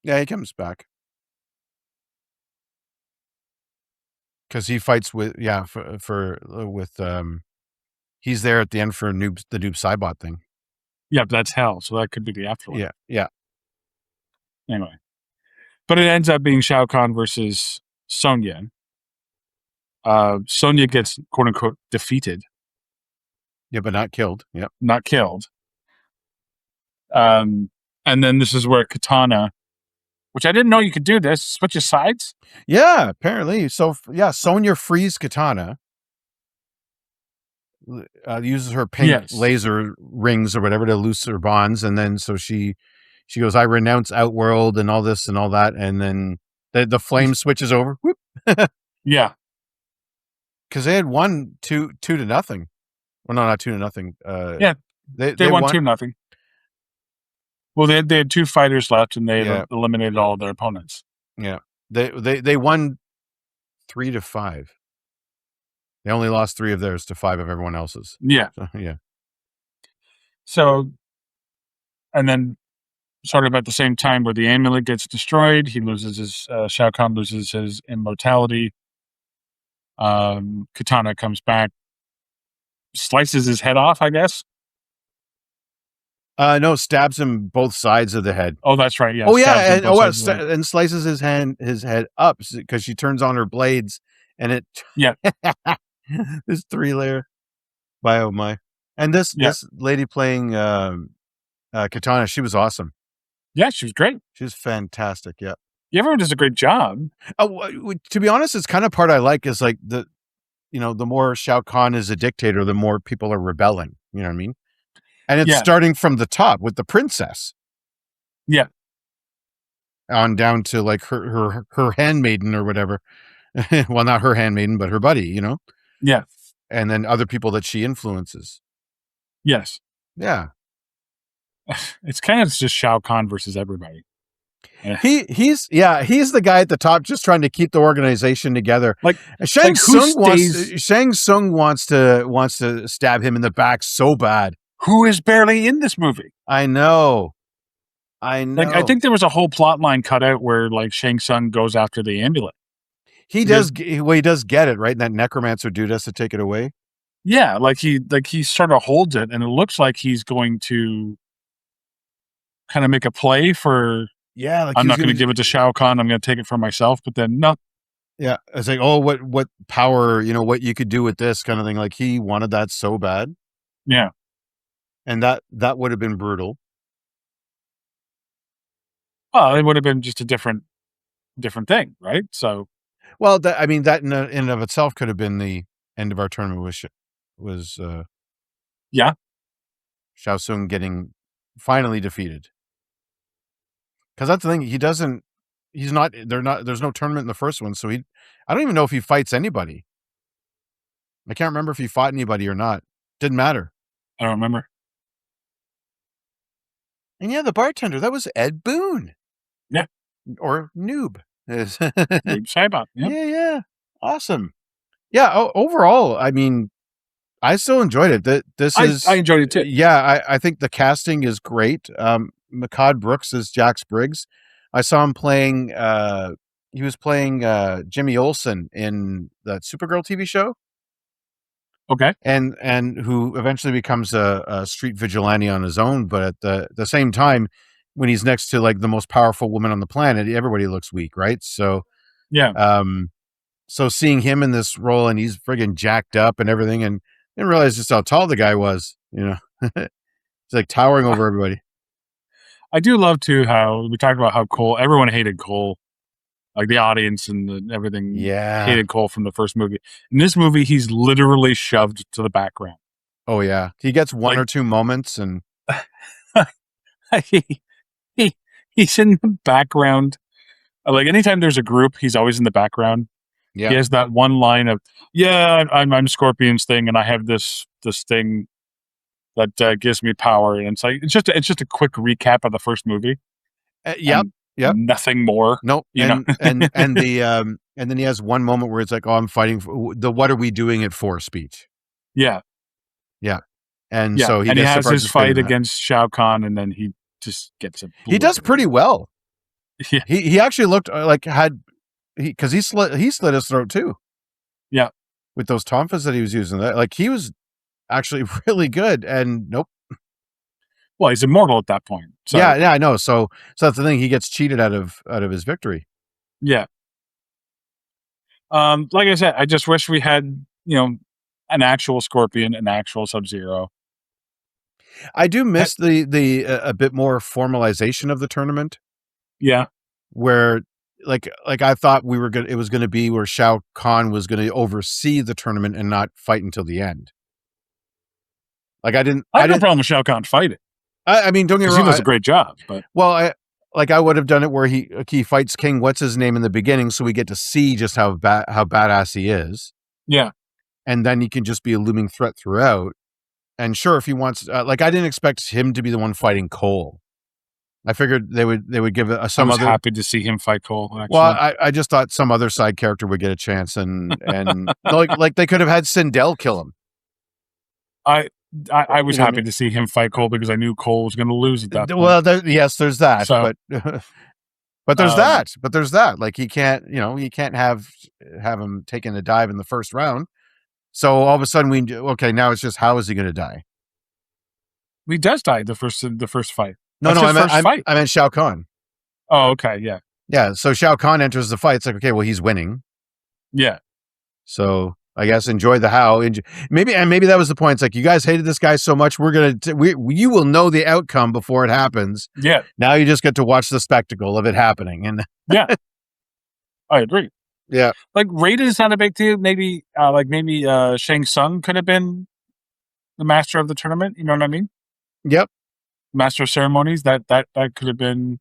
[SPEAKER 1] Yeah, he comes back because he fights with he's there at the end for the Noob Saibot thing.
[SPEAKER 5] Yeah, but that's hell. So that could be the afterlife.
[SPEAKER 1] Yeah.
[SPEAKER 5] Anyway, but it ends up being Shao Kahn versus Sonya. Sonya gets quote unquote defeated.
[SPEAKER 1] Yeah, but not killed. Yep.
[SPEAKER 5] Not killed. And then this is where Katana, which I didn't know you could do this, switches sides.
[SPEAKER 1] Yeah, apparently. So yeah, Sonya frees Katana. Uses her pink laser rings or whatever to loose her bonds, and then so she goes, "I renounce Outworld and all this and all that," and then the flame switches over. Whoop.
[SPEAKER 5] Yeah,
[SPEAKER 1] because they had won 2-0. Well, no, not 2-0.
[SPEAKER 5] Yeah, they won 2-0. Well, they had 2 fighters left, and they had eliminated all of their opponents.
[SPEAKER 1] Yeah, they won 3-5. They only lost 3 of theirs to 5 of everyone else's.
[SPEAKER 5] Yeah. So, and then sort of at the same time where the amulet gets destroyed, he loses his, Shao Kahn loses his immortality. Katana comes back, slices his head off, I guess.
[SPEAKER 1] No, stabs him both sides of the head.
[SPEAKER 5] Oh, that's right. Yeah.
[SPEAKER 1] Oh, yeah, and slices his head up because she turns on her blades, and it.
[SPEAKER 5] Yeah.
[SPEAKER 1] This 3-layer. Oh my! And this lady playing Katana, she was awesome.
[SPEAKER 5] Yeah, she was great.
[SPEAKER 1] She was fantastic. Yeah.
[SPEAKER 5] Everyone does a great job.
[SPEAKER 1] To be honest, it's kind of part I like is like the more Shao Kahn is a dictator, the more people are rebelling. You know what I mean? And it's starting from the top with the princess.
[SPEAKER 5] Yeah.
[SPEAKER 1] On down to like her handmaiden or whatever. Well, not her handmaiden, but her buddy,
[SPEAKER 5] Yeah.
[SPEAKER 1] And then other people that she influences.
[SPEAKER 5] Yes.
[SPEAKER 1] Yeah.
[SPEAKER 5] It's kind of just Shao Kahn versus everybody.
[SPEAKER 1] Yeah. He's the guy at the top just trying to keep the organization together. Like Shang Tsung wants to stab him in the back so bad.
[SPEAKER 5] Who is barely in this movie?
[SPEAKER 1] I know.
[SPEAKER 5] Like, I think there was a whole plot line cut out where like Shang Tsung goes after the amulet.
[SPEAKER 1] He does get it, right? And that necromancer dude has to take it away.
[SPEAKER 5] Yeah, like he sort of holds it, and it looks like he's going to kind of make a play for.
[SPEAKER 1] Yeah, like
[SPEAKER 5] I'm not going to give it to Shao Kahn. I'm going to take it for myself. But then no.
[SPEAKER 1] Yeah, it's like, oh, what power? What you could do with this kind of thing. Like he wanted that so bad.
[SPEAKER 5] Yeah,
[SPEAKER 1] and that would have been brutal.
[SPEAKER 5] Well, it would have been just a different different thing, right? So,
[SPEAKER 1] well, that in and of itself could have been the end of our tournament. Was
[SPEAKER 5] yeah,
[SPEAKER 1] Shao Tsung getting finally defeated? Because that's the thing. He doesn't. He's not. They're not. There's no tournament in the first one, so he. I don't even know if he fights anybody. I can't remember if he fought anybody or not. Didn't matter.
[SPEAKER 5] I don't remember.
[SPEAKER 1] And yeah, the bartender, that was Ed Boon.
[SPEAKER 5] Yeah.
[SPEAKER 1] Or Noob.
[SPEAKER 5] Noob Saibot. Yep.
[SPEAKER 1] Yeah. Awesome. Yeah, overall, I mean, I still enjoyed it.
[SPEAKER 5] I enjoyed it too.
[SPEAKER 1] Yeah, I think the casting is great. Makad Brooks is Jax Briggs. I saw him playing, he was playing Jimmy Olsen in that Supergirl TV show.
[SPEAKER 5] Okay.
[SPEAKER 1] And who eventually becomes a street vigilante on his own, but at the same time, when he's next to like the most powerful woman on the planet, everybody looks weak, right? So
[SPEAKER 5] yeah,
[SPEAKER 1] so seeing him in this role and he's friggin' jacked up and everything, and didn't realize just how tall the guy was, he's like towering over everybody.
[SPEAKER 5] I do love too how we talked about how Cole. Everyone hated Cole. Like the audience and everything hated Cole from the first movie. In this movie, he's literally shoved to the background.
[SPEAKER 1] Oh yeah, he gets one or two moments, and
[SPEAKER 5] he's in the background. Like anytime there's a group, he's always in the background.
[SPEAKER 1] Yeah,
[SPEAKER 5] he has that one line of, "Yeah, I'm Scorpion's thing, and I have this thing that gives me power." And it's just a quick recap of the first movie.
[SPEAKER 1] Yep.
[SPEAKER 5] Nothing more.
[SPEAKER 1] Nope.
[SPEAKER 5] And
[SPEAKER 1] then he has one moment where it's like, "Oh, I'm fighting for the what are we doing it for?" speech.
[SPEAKER 5] Yeah.
[SPEAKER 1] And so he
[SPEAKER 5] has his fight against Shao Kahn, and then he just gets it.
[SPEAKER 1] He does pretty well.
[SPEAKER 5] Yeah.
[SPEAKER 1] He actually looked like because he slit his throat too.
[SPEAKER 5] Yeah.
[SPEAKER 1] With those tonfas that he was using, like he was actually really good. And nope.
[SPEAKER 5] Well, he's immortal at that point. So.
[SPEAKER 1] Yeah, I know. So that's the thing. He gets cheated out of his victory.
[SPEAKER 5] Yeah. Like I said, I just wish we had, an actual Scorpion, an actual Sub-Zero.
[SPEAKER 1] I do miss the a bit more formalization of the tournament.
[SPEAKER 5] Yeah.
[SPEAKER 1] Where like I thought it was going to be where Shao Kahn was going to oversee the tournament and not fight until the end. Like I
[SPEAKER 5] have no problem with Shao Kahn fighting.
[SPEAKER 1] I mean, don't get me wrong.
[SPEAKER 5] He does a great job, but
[SPEAKER 1] I would have done it where he fights King what's his name in the beginning, so we get to see just how badass he is.
[SPEAKER 5] Yeah,
[SPEAKER 1] and then he can just be a looming threat throughout. And sure, if he wants, I didn't expect him to be the one fighting Cole. I figured they would give some. I was
[SPEAKER 5] happy to see him fight Cole. Actually.
[SPEAKER 1] Well, I just thought some other side character would get a chance, and like they could have had Sindel kill him.
[SPEAKER 5] I was happy to see him fight Cole because I knew Cole was going to lose at that point.
[SPEAKER 1] Well, yes, there's that,
[SPEAKER 5] so,
[SPEAKER 1] but there's that. Like he can't have him taking a dive in the first round. So all of a sudden now it's just how is he going to die?
[SPEAKER 5] He does die the first fight.
[SPEAKER 1] No, I meant Shao Kahn.
[SPEAKER 5] Oh, okay,
[SPEAKER 1] yeah. So Shao Kahn enters the fight. It's like, okay, well he's winning.
[SPEAKER 5] Yeah.
[SPEAKER 1] So I guess enjoy the how. Maybe that was the point. It's like you guys hated this guy so much. You will know the outcome before it happens.
[SPEAKER 5] Yeah.
[SPEAKER 1] Now you just get to watch the spectacle of it happening. And
[SPEAKER 5] yeah, I agree.
[SPEAKER 1] Yeah.
[SPEAKER 5] Like Raiden is not a big deal. Maybe Shang Tsung could have been the master of the tournament. You know what I mean?
[SPEAKER 1] Yep.
[SPEAKER 5] Master of ceremonies. That could have been.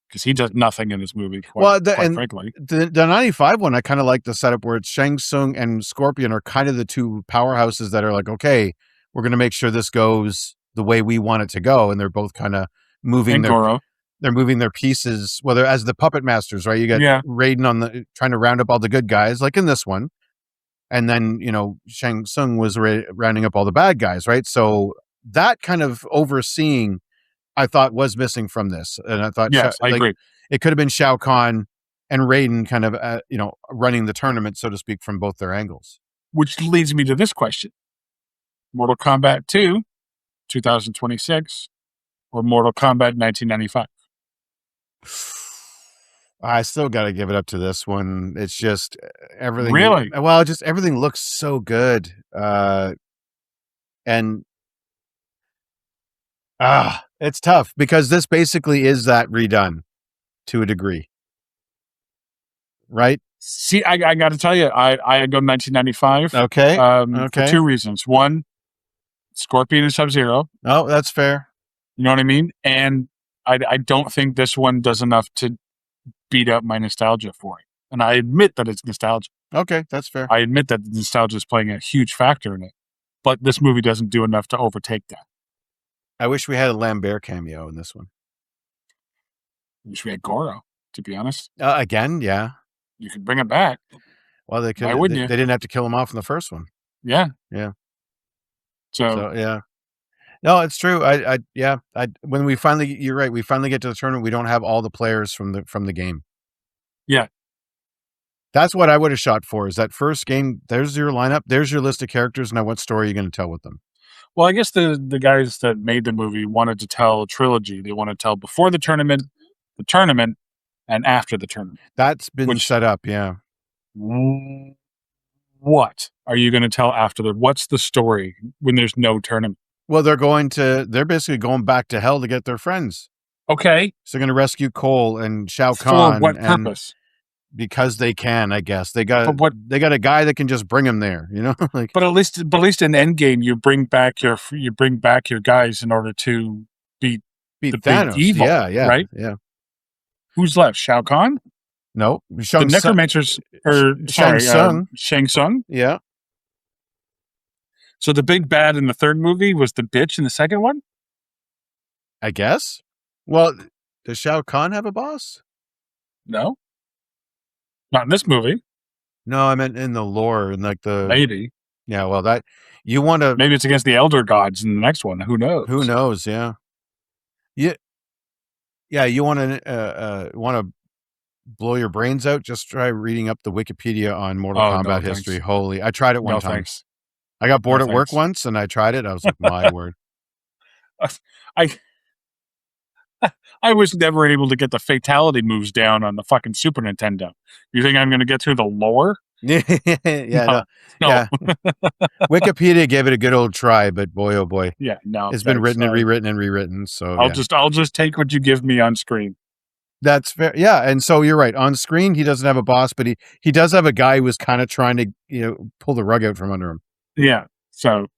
[SPEAKER 5] Because he does nothing in this movie. Quite frankly,
[SPEAKER 1] the 95 one, I kind of like the setup where it's Shang Tsung and Scorpion are kind of the two powerhouses that are like, okay, we're going to make sure this goes the way we want it to go, and they're both kind of moving they're moving their pieces, whether as the puppet masters, right? You got Raiden trying to round up all the good guys, like in this one, and then Shang Tsung was rounding up all the bad guys, right? So that kind of overseeing, I thought was missing from this. And I thought,
[SPEAKER 5] yes, I agree.
[SPEAKER 1] It could have been Shao Kahn and Raiden kind of, running the tournament, so to speak, from both their angles.
[SPEAKER 5] Which leads me to this question. Mortal Kombat 2, 2026, or Mortal Kombat 1995?
[SPEAKER 1] I still got to give it up to this one. It's just everything.
[SPEAKER 5] Really?
[SPEAKER 1] Well, just everything looks so good. And it's tough because this basically is that redone to a degree. right?
[SPEAKER 5] See, I got to tell you, I go 1995.
[SPEAKER 1] Okay.
[SPEAKER 5] For two reasons. One, Scorpion and Sub-Zero.
[SPEAKER 1] Oh, that's fair.
[SPEAKER 5] You know what I mean? And I don't think this one does enough to beat up my nostalgia for it. And I admit that it's nostalgia.
[SPEAKER 1] Okay, that's fair.
[SPEAKER 5] I admit that the nostalgia is playing a huge factor in it. But this movie doesn't do enough to overtake that.
[SPEAKER 1] I wish we had a Lambert cameo in this one.
[SPEAKER 5] I wish we had Goro, to be honest.
[SPEAKER 1] Again, yeah.
[SPEAKER 5] You could bring it back.
[SPEAKER 1] Well, they could.
[SPEAKER 5] Why wouldn't you?
[SPEAKER 1] They didn't have to kill him off in the first one.
[SPEAKER 5] Yeah.
[SPEAKER 1] Yeah.
[SPEAKER 5] So
[SPEAKER 1] yeah. No, it's true. When we finally, you're right. We finally get to the tournament. We don't have all the players from the game.
[SPEAKER 5] Yeah.
[SPEAKER 1] That's what I would have shot for. Is that first game? There's your lineup. There's your list of characters. Now, what story are you going to tell with them?
[SPEAKER 5] Well, I guess the guys that made the movie wanted to tell a trilogy. They want to tell before the tournament, and after the tournament.
[SPEAKER 1] That's been set up. Yeah.
[SPEAKER 5] What are you going to tell after what's the story when there's no tournament?
[SPEAKER 1] Well, they're basically going back to hell to get their friends.
[SPEAKER 5] Okay.
[SPEAKER 1] So they're going to rescue Cole and Shao Kahn.
[SPEAKER 5] For what purpose?
[SPEAKER 1] Because they can, I guess. They got a guy that can just bring them there, you know?
[SPEAKER 5] But at least in Endgame, you bring back your guys in order to beat the
[SPEAKER 1] Thanos.
[SPEAKER 5] Big evil.
[SPEAKER 1] Yeah.
[SPEAKER 5] Right?
[SPEAKER 1] Yeah.
[SPEAKER 5] Who's left? Shao Kahn?
[SPEAKER 1] No.
[SPEAKER 5] The Necromancers Shang Tsung?
[SPEAKER 1] Yeah.
[SPEAKER 5] So the big bad in the third movie was the bitch in the second one?
[SPEAKER 1] I guess. Well, does Shao Kahn have a boss?
[SPEAKER 5] No. Not in this movie.
[SPEAKER 1] No, I meant in the lore and
[SPEAKER 5] maybe.
[SPEAKER 1] Yeah, well, that you want to
[SPEAKER 5] maybe it's against the elder gods in the next one. Who knows?
[SPEAKER 1] Who knows? Yeah. Yeah, you want to blow your brains out? Just try reading up the Wikipedia on Mortal Kombat history.
[SPEAKER 5] Thanks.
[SPEAKER 1] Holy, I tried it one time.
[SPEAKER 5] Thanks.
[SPEAKER 1] I got bored at work once, and I tried it. I was like, my word.
[SPEAKER 5] I was never able to get the fatality moves down on the fucking Super Nintendo. You think I'm going to get through the lore?
[SPEAKER 1] No. Yeah. Wikipedia gave it a good old try, but boy, oh boy.
[SPEAKER 5] Yeah, no.
[SPEAKER 1] It's been written and rewritten. So
[SPEAKER 5] I'll just take what you give me on screen.
[SPEAKER 1] That's fair. Yeah, and so you're right. On screen, he doesn't have a boss, but he does have a guy who was kind of trying to pull the rug out from under him.
[SPEAKER 5] Yeah. So,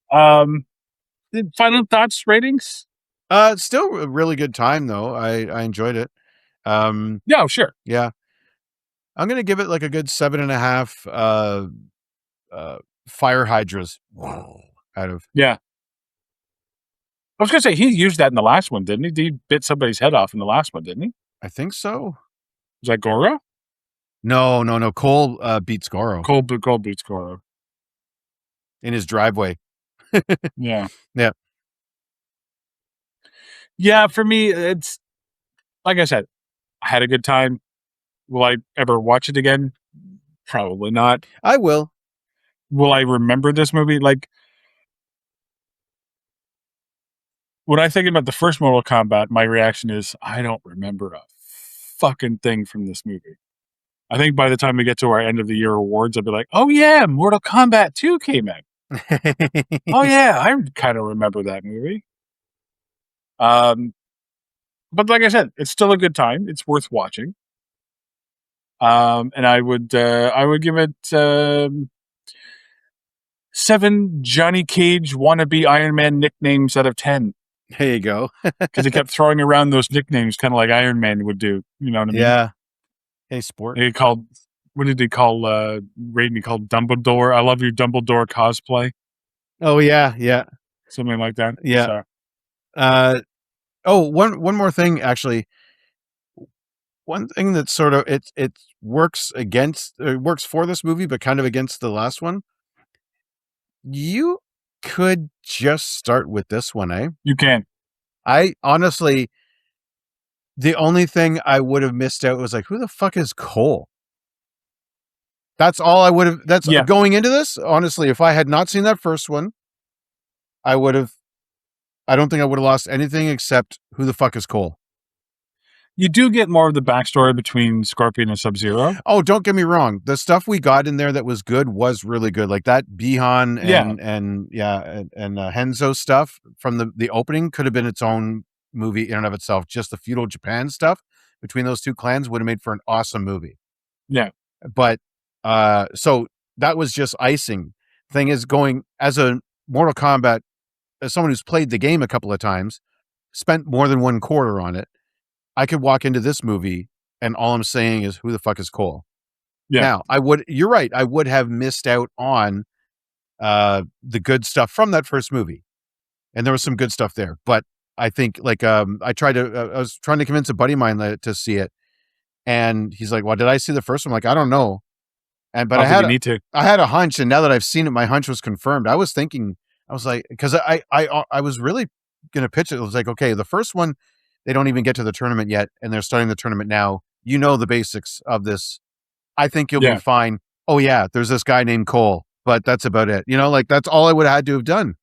[SPEAKER 5] final thoughts, ratings?
[SPEAKER 1] Still a really good time though. I enjoyed it.
[SPEAKER 5] Yeah, sure.
[SPEAKER 1] Yeah. I'm gonna give it like a good 7.5 fire hydras out of.
[SPEAKER 5] Yeah. I was gonna say he used that in the last one, didn't he? He bit somebody's head off in the last one, didn't he?
[SPEAKER 1] I think so.
[SPEAKER 5] Was that Goro?
[SPEAKER 1] No. Cole beats Goro.
[SPEAKER 5] Cole beats Goro
[SPEAKER 1] in his driveway.
[SPEAKER 5] Yeah.
[SPEAKER 1] Yeah.
[SPEAKER 5] Yeah, for me, it's like I said, I had a good time. Will I ever watch it again? Probably not.
[SPEAKER 1] I will.
[SPEAKER 5] Will I remember this movie? Like, when I think about the first Mortal Kombat, my reaction is, I don't remember a fucking thing from this movie. I think by the time we get to our end of the year awards, I'll be like, oh yeah, Mortal Kombat 2 came out. Oh yeah, I kind of remember that movie. But like I said, it's still a good time. It's worth watching. And I would give it 7 Johnny Cage wannabe Iron Man nicknames out of 10.
[SPEAKER 1] There you go.
[SPEAKER 5] Because he kept throwing around those nicknames, kind of like Iron Man would do. You know what I mean?
[SPEAKER 1] Yeah. Hey, sport.
[SPEAKER 5] What did he call Raiden? He called Dumbledore. I love your Dumbledore cosplay.
[SPEAKER 1] Oh yeah.
[SPEAKER 5] Something like that.
[SPEAKER 1] Yeah.
[SPEAKER 5] So.
[SPEAKER 1] One more thing, actually. One thing that sort of it works for this movie, but kind of against the last one. You could just start with this one, eh?
[SPEAKER 5] You can.
[SPEAKER 1] I honestly, the only thing I would have missed out was like, who the fuck is Cole? That's all I would have. That's going into this. Honestly, if I had not seen that first one, I would have. I don't think I would have lost anything except who the fuck is Cole.
[SPEAKER 5] You do get more of the backstory between Scorpion and Sub-Zero.
[SPEAKER 1] Oh, don't get me wrong. The stuff we got in there that was good was really good. Like that Bihan and Henzo stuff from the opening could have been its own movie in and of itself. Just the feudal Japan stuff between those two clans would have made for an awesome movie.
[SPEAKER 5] Yeah.
[SPEAKER 1] But so that was just icing. Thing is, going as a Mortal Kombat, as someone who's played the game a couple of times, spent more than one quarter on it, I could walk into this movie and all I'm saying is, who the fuck is Cole?
[SPEAKER 5] Yeah.
[SPEAKER 1] Now, you're right. I would have missed out on the good stuff from that first movie. And there was some good stuff there. But I think like I was trying to convince a buddy of mine to see it. And he's like, well, did I see the first one? I'm like, I don't know. But I had a hunch. And now that I've seen it, my hunch was confirmed. I was thinking, I was like, because I was really going to pitch it. It was like, okay, the first one, they don't even get to the tournament yet. And they're starting the tournament now. You know the basics of this. I think you'll be fine. Oh, yeah, there's this guy named Cole, but that's about it. You know, like that's all I would have had to have done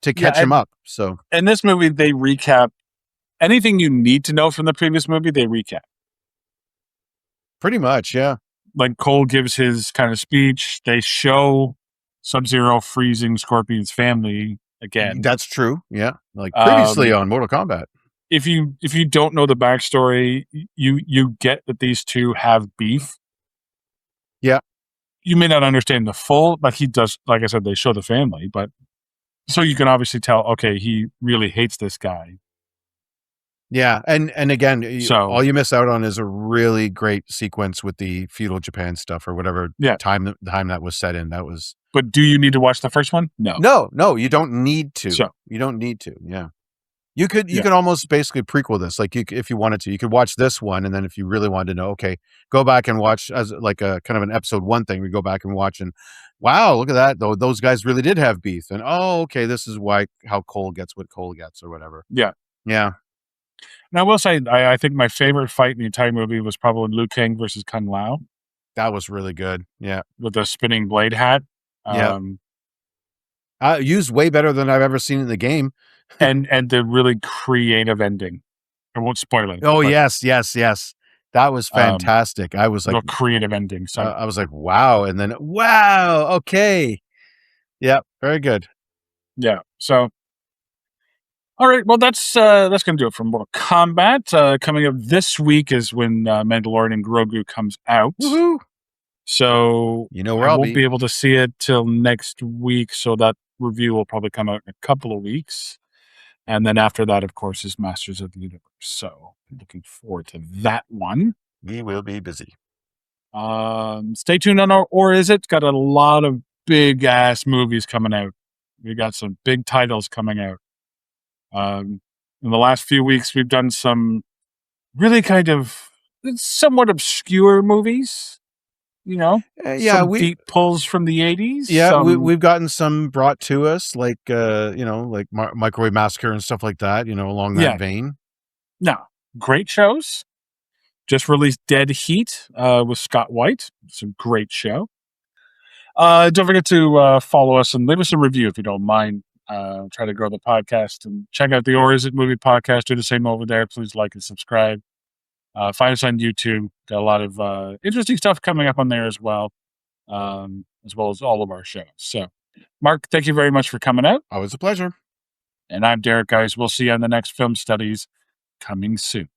[SPEAKER 1] to catch him up. So
[SPEAKER 5] in this movie, they recap anything you need to know from the previous movie. They recap
[SPEAKER 1] pretty much, yeah.
[SPEAKER 5] Like Cole gives his kind of speech. They show Sub-Zero freezing Scorpion's family again.
[SPEAKER 1] That's true. Yeah, like previously on Mortal Kombat.
[SPEAKER 5] If you don't know the backstory, you get that these two have beef.
[SPEAKER 1] Yeah.
[SPEAKER 5] You may not understand the full, but he does. Like I said, they show the family, but so you can obviously tell. Okay, he really hates this guy.
[SPEAKER 1] Yeah, and again, all you miss out on is a really great sequence with the feudal Japan stuff or whatever time that was set in. That was.
[SPEAKER 5] But do you need to watch the first one?
[SPEAKER 1] No, you don't need to.
[SPEAKER 5] So,
[SPEAKER 1] you don't need to. Yeah. You could almost basically prequel this, like if you wanted to. You could watch this one, and then if you really wanted to know, okay, go back and watch as like a kind of an episode 1 thing. We go back and watch, and wow, look at that! Though those guys really did have beef, and okay, this is how Cole gets what Cole gets, or whatever.
[SPEAKER 5] Yeah.
[SPEAKER 1] And
[SPEAKER 5] I will say, I think my favorite fight in the entire movie was probably Liu Kang versus Kung Lao.
[SPEAKER 1] That was really good. Yeah,
[SPEAKER 5] with the spinning blade hat.
[SPEAKER 1] Used way better than I've ever seen in the game.
[SPEAKER 5] and the really creative ending. I won't spoil it.
[SPEAKER 1] Oh, yes. That was fantastic. I was like,
[SPEAKER 5] real creative ending. So
[SPEAKER 1] I was like, wow. And then, wow. Okay. Yeah. Very good.
[SPEAKER 5] Yeah. So, all right. Well, that's going to do it for Mortal Kombat. Coming up this week is when Mandalorian Grogu comes out.
[SPEAKER 1] Woohoo.
[SPEAKER 5] So,
[SPEAKER 1] you know where
[SPEAKER 5] I
[SPEAKER 1] I'll
[SPEAKER 5] won't be able to see it till next week. So that review will probably come out in a couple of weeks. And then after that, of course, is Masters of the Universe. So looking forward to that one.
[SPEAKER 1] We will be busy.
[SPEAKER 5] Stay tuned on our Or Is It? Got a lot of big ass movies coming out. We got some big titles coming out. In the last few weeks, we've done some really kind of somewhat obscure movies. You know, some deep pulls from the 80s.
[SPEAKER 1] Yeah, we've gotten some brought to us, like like Microwave Massacre and stuff like that. Along that vein.
[SPEAKER 5] No, great shows. Just released Dead Heat with Scott White. It's a great show. Don't forget to follow us and leave us a review if you don't mind. Try to grow the podcast and check out the Or Is It Movie podcast. Do the same over there. Please like and subscribe. Find us on YouTube. Got a lot of interesting stuff coming up on there as well as all of our shows. So, Mark, thank you very much for coming out.
[SPEAKER 1] Always a pleasure.
[SPEAKER 5] And I'm Derek, guys. We'll see you on the next Film Studies coming soon.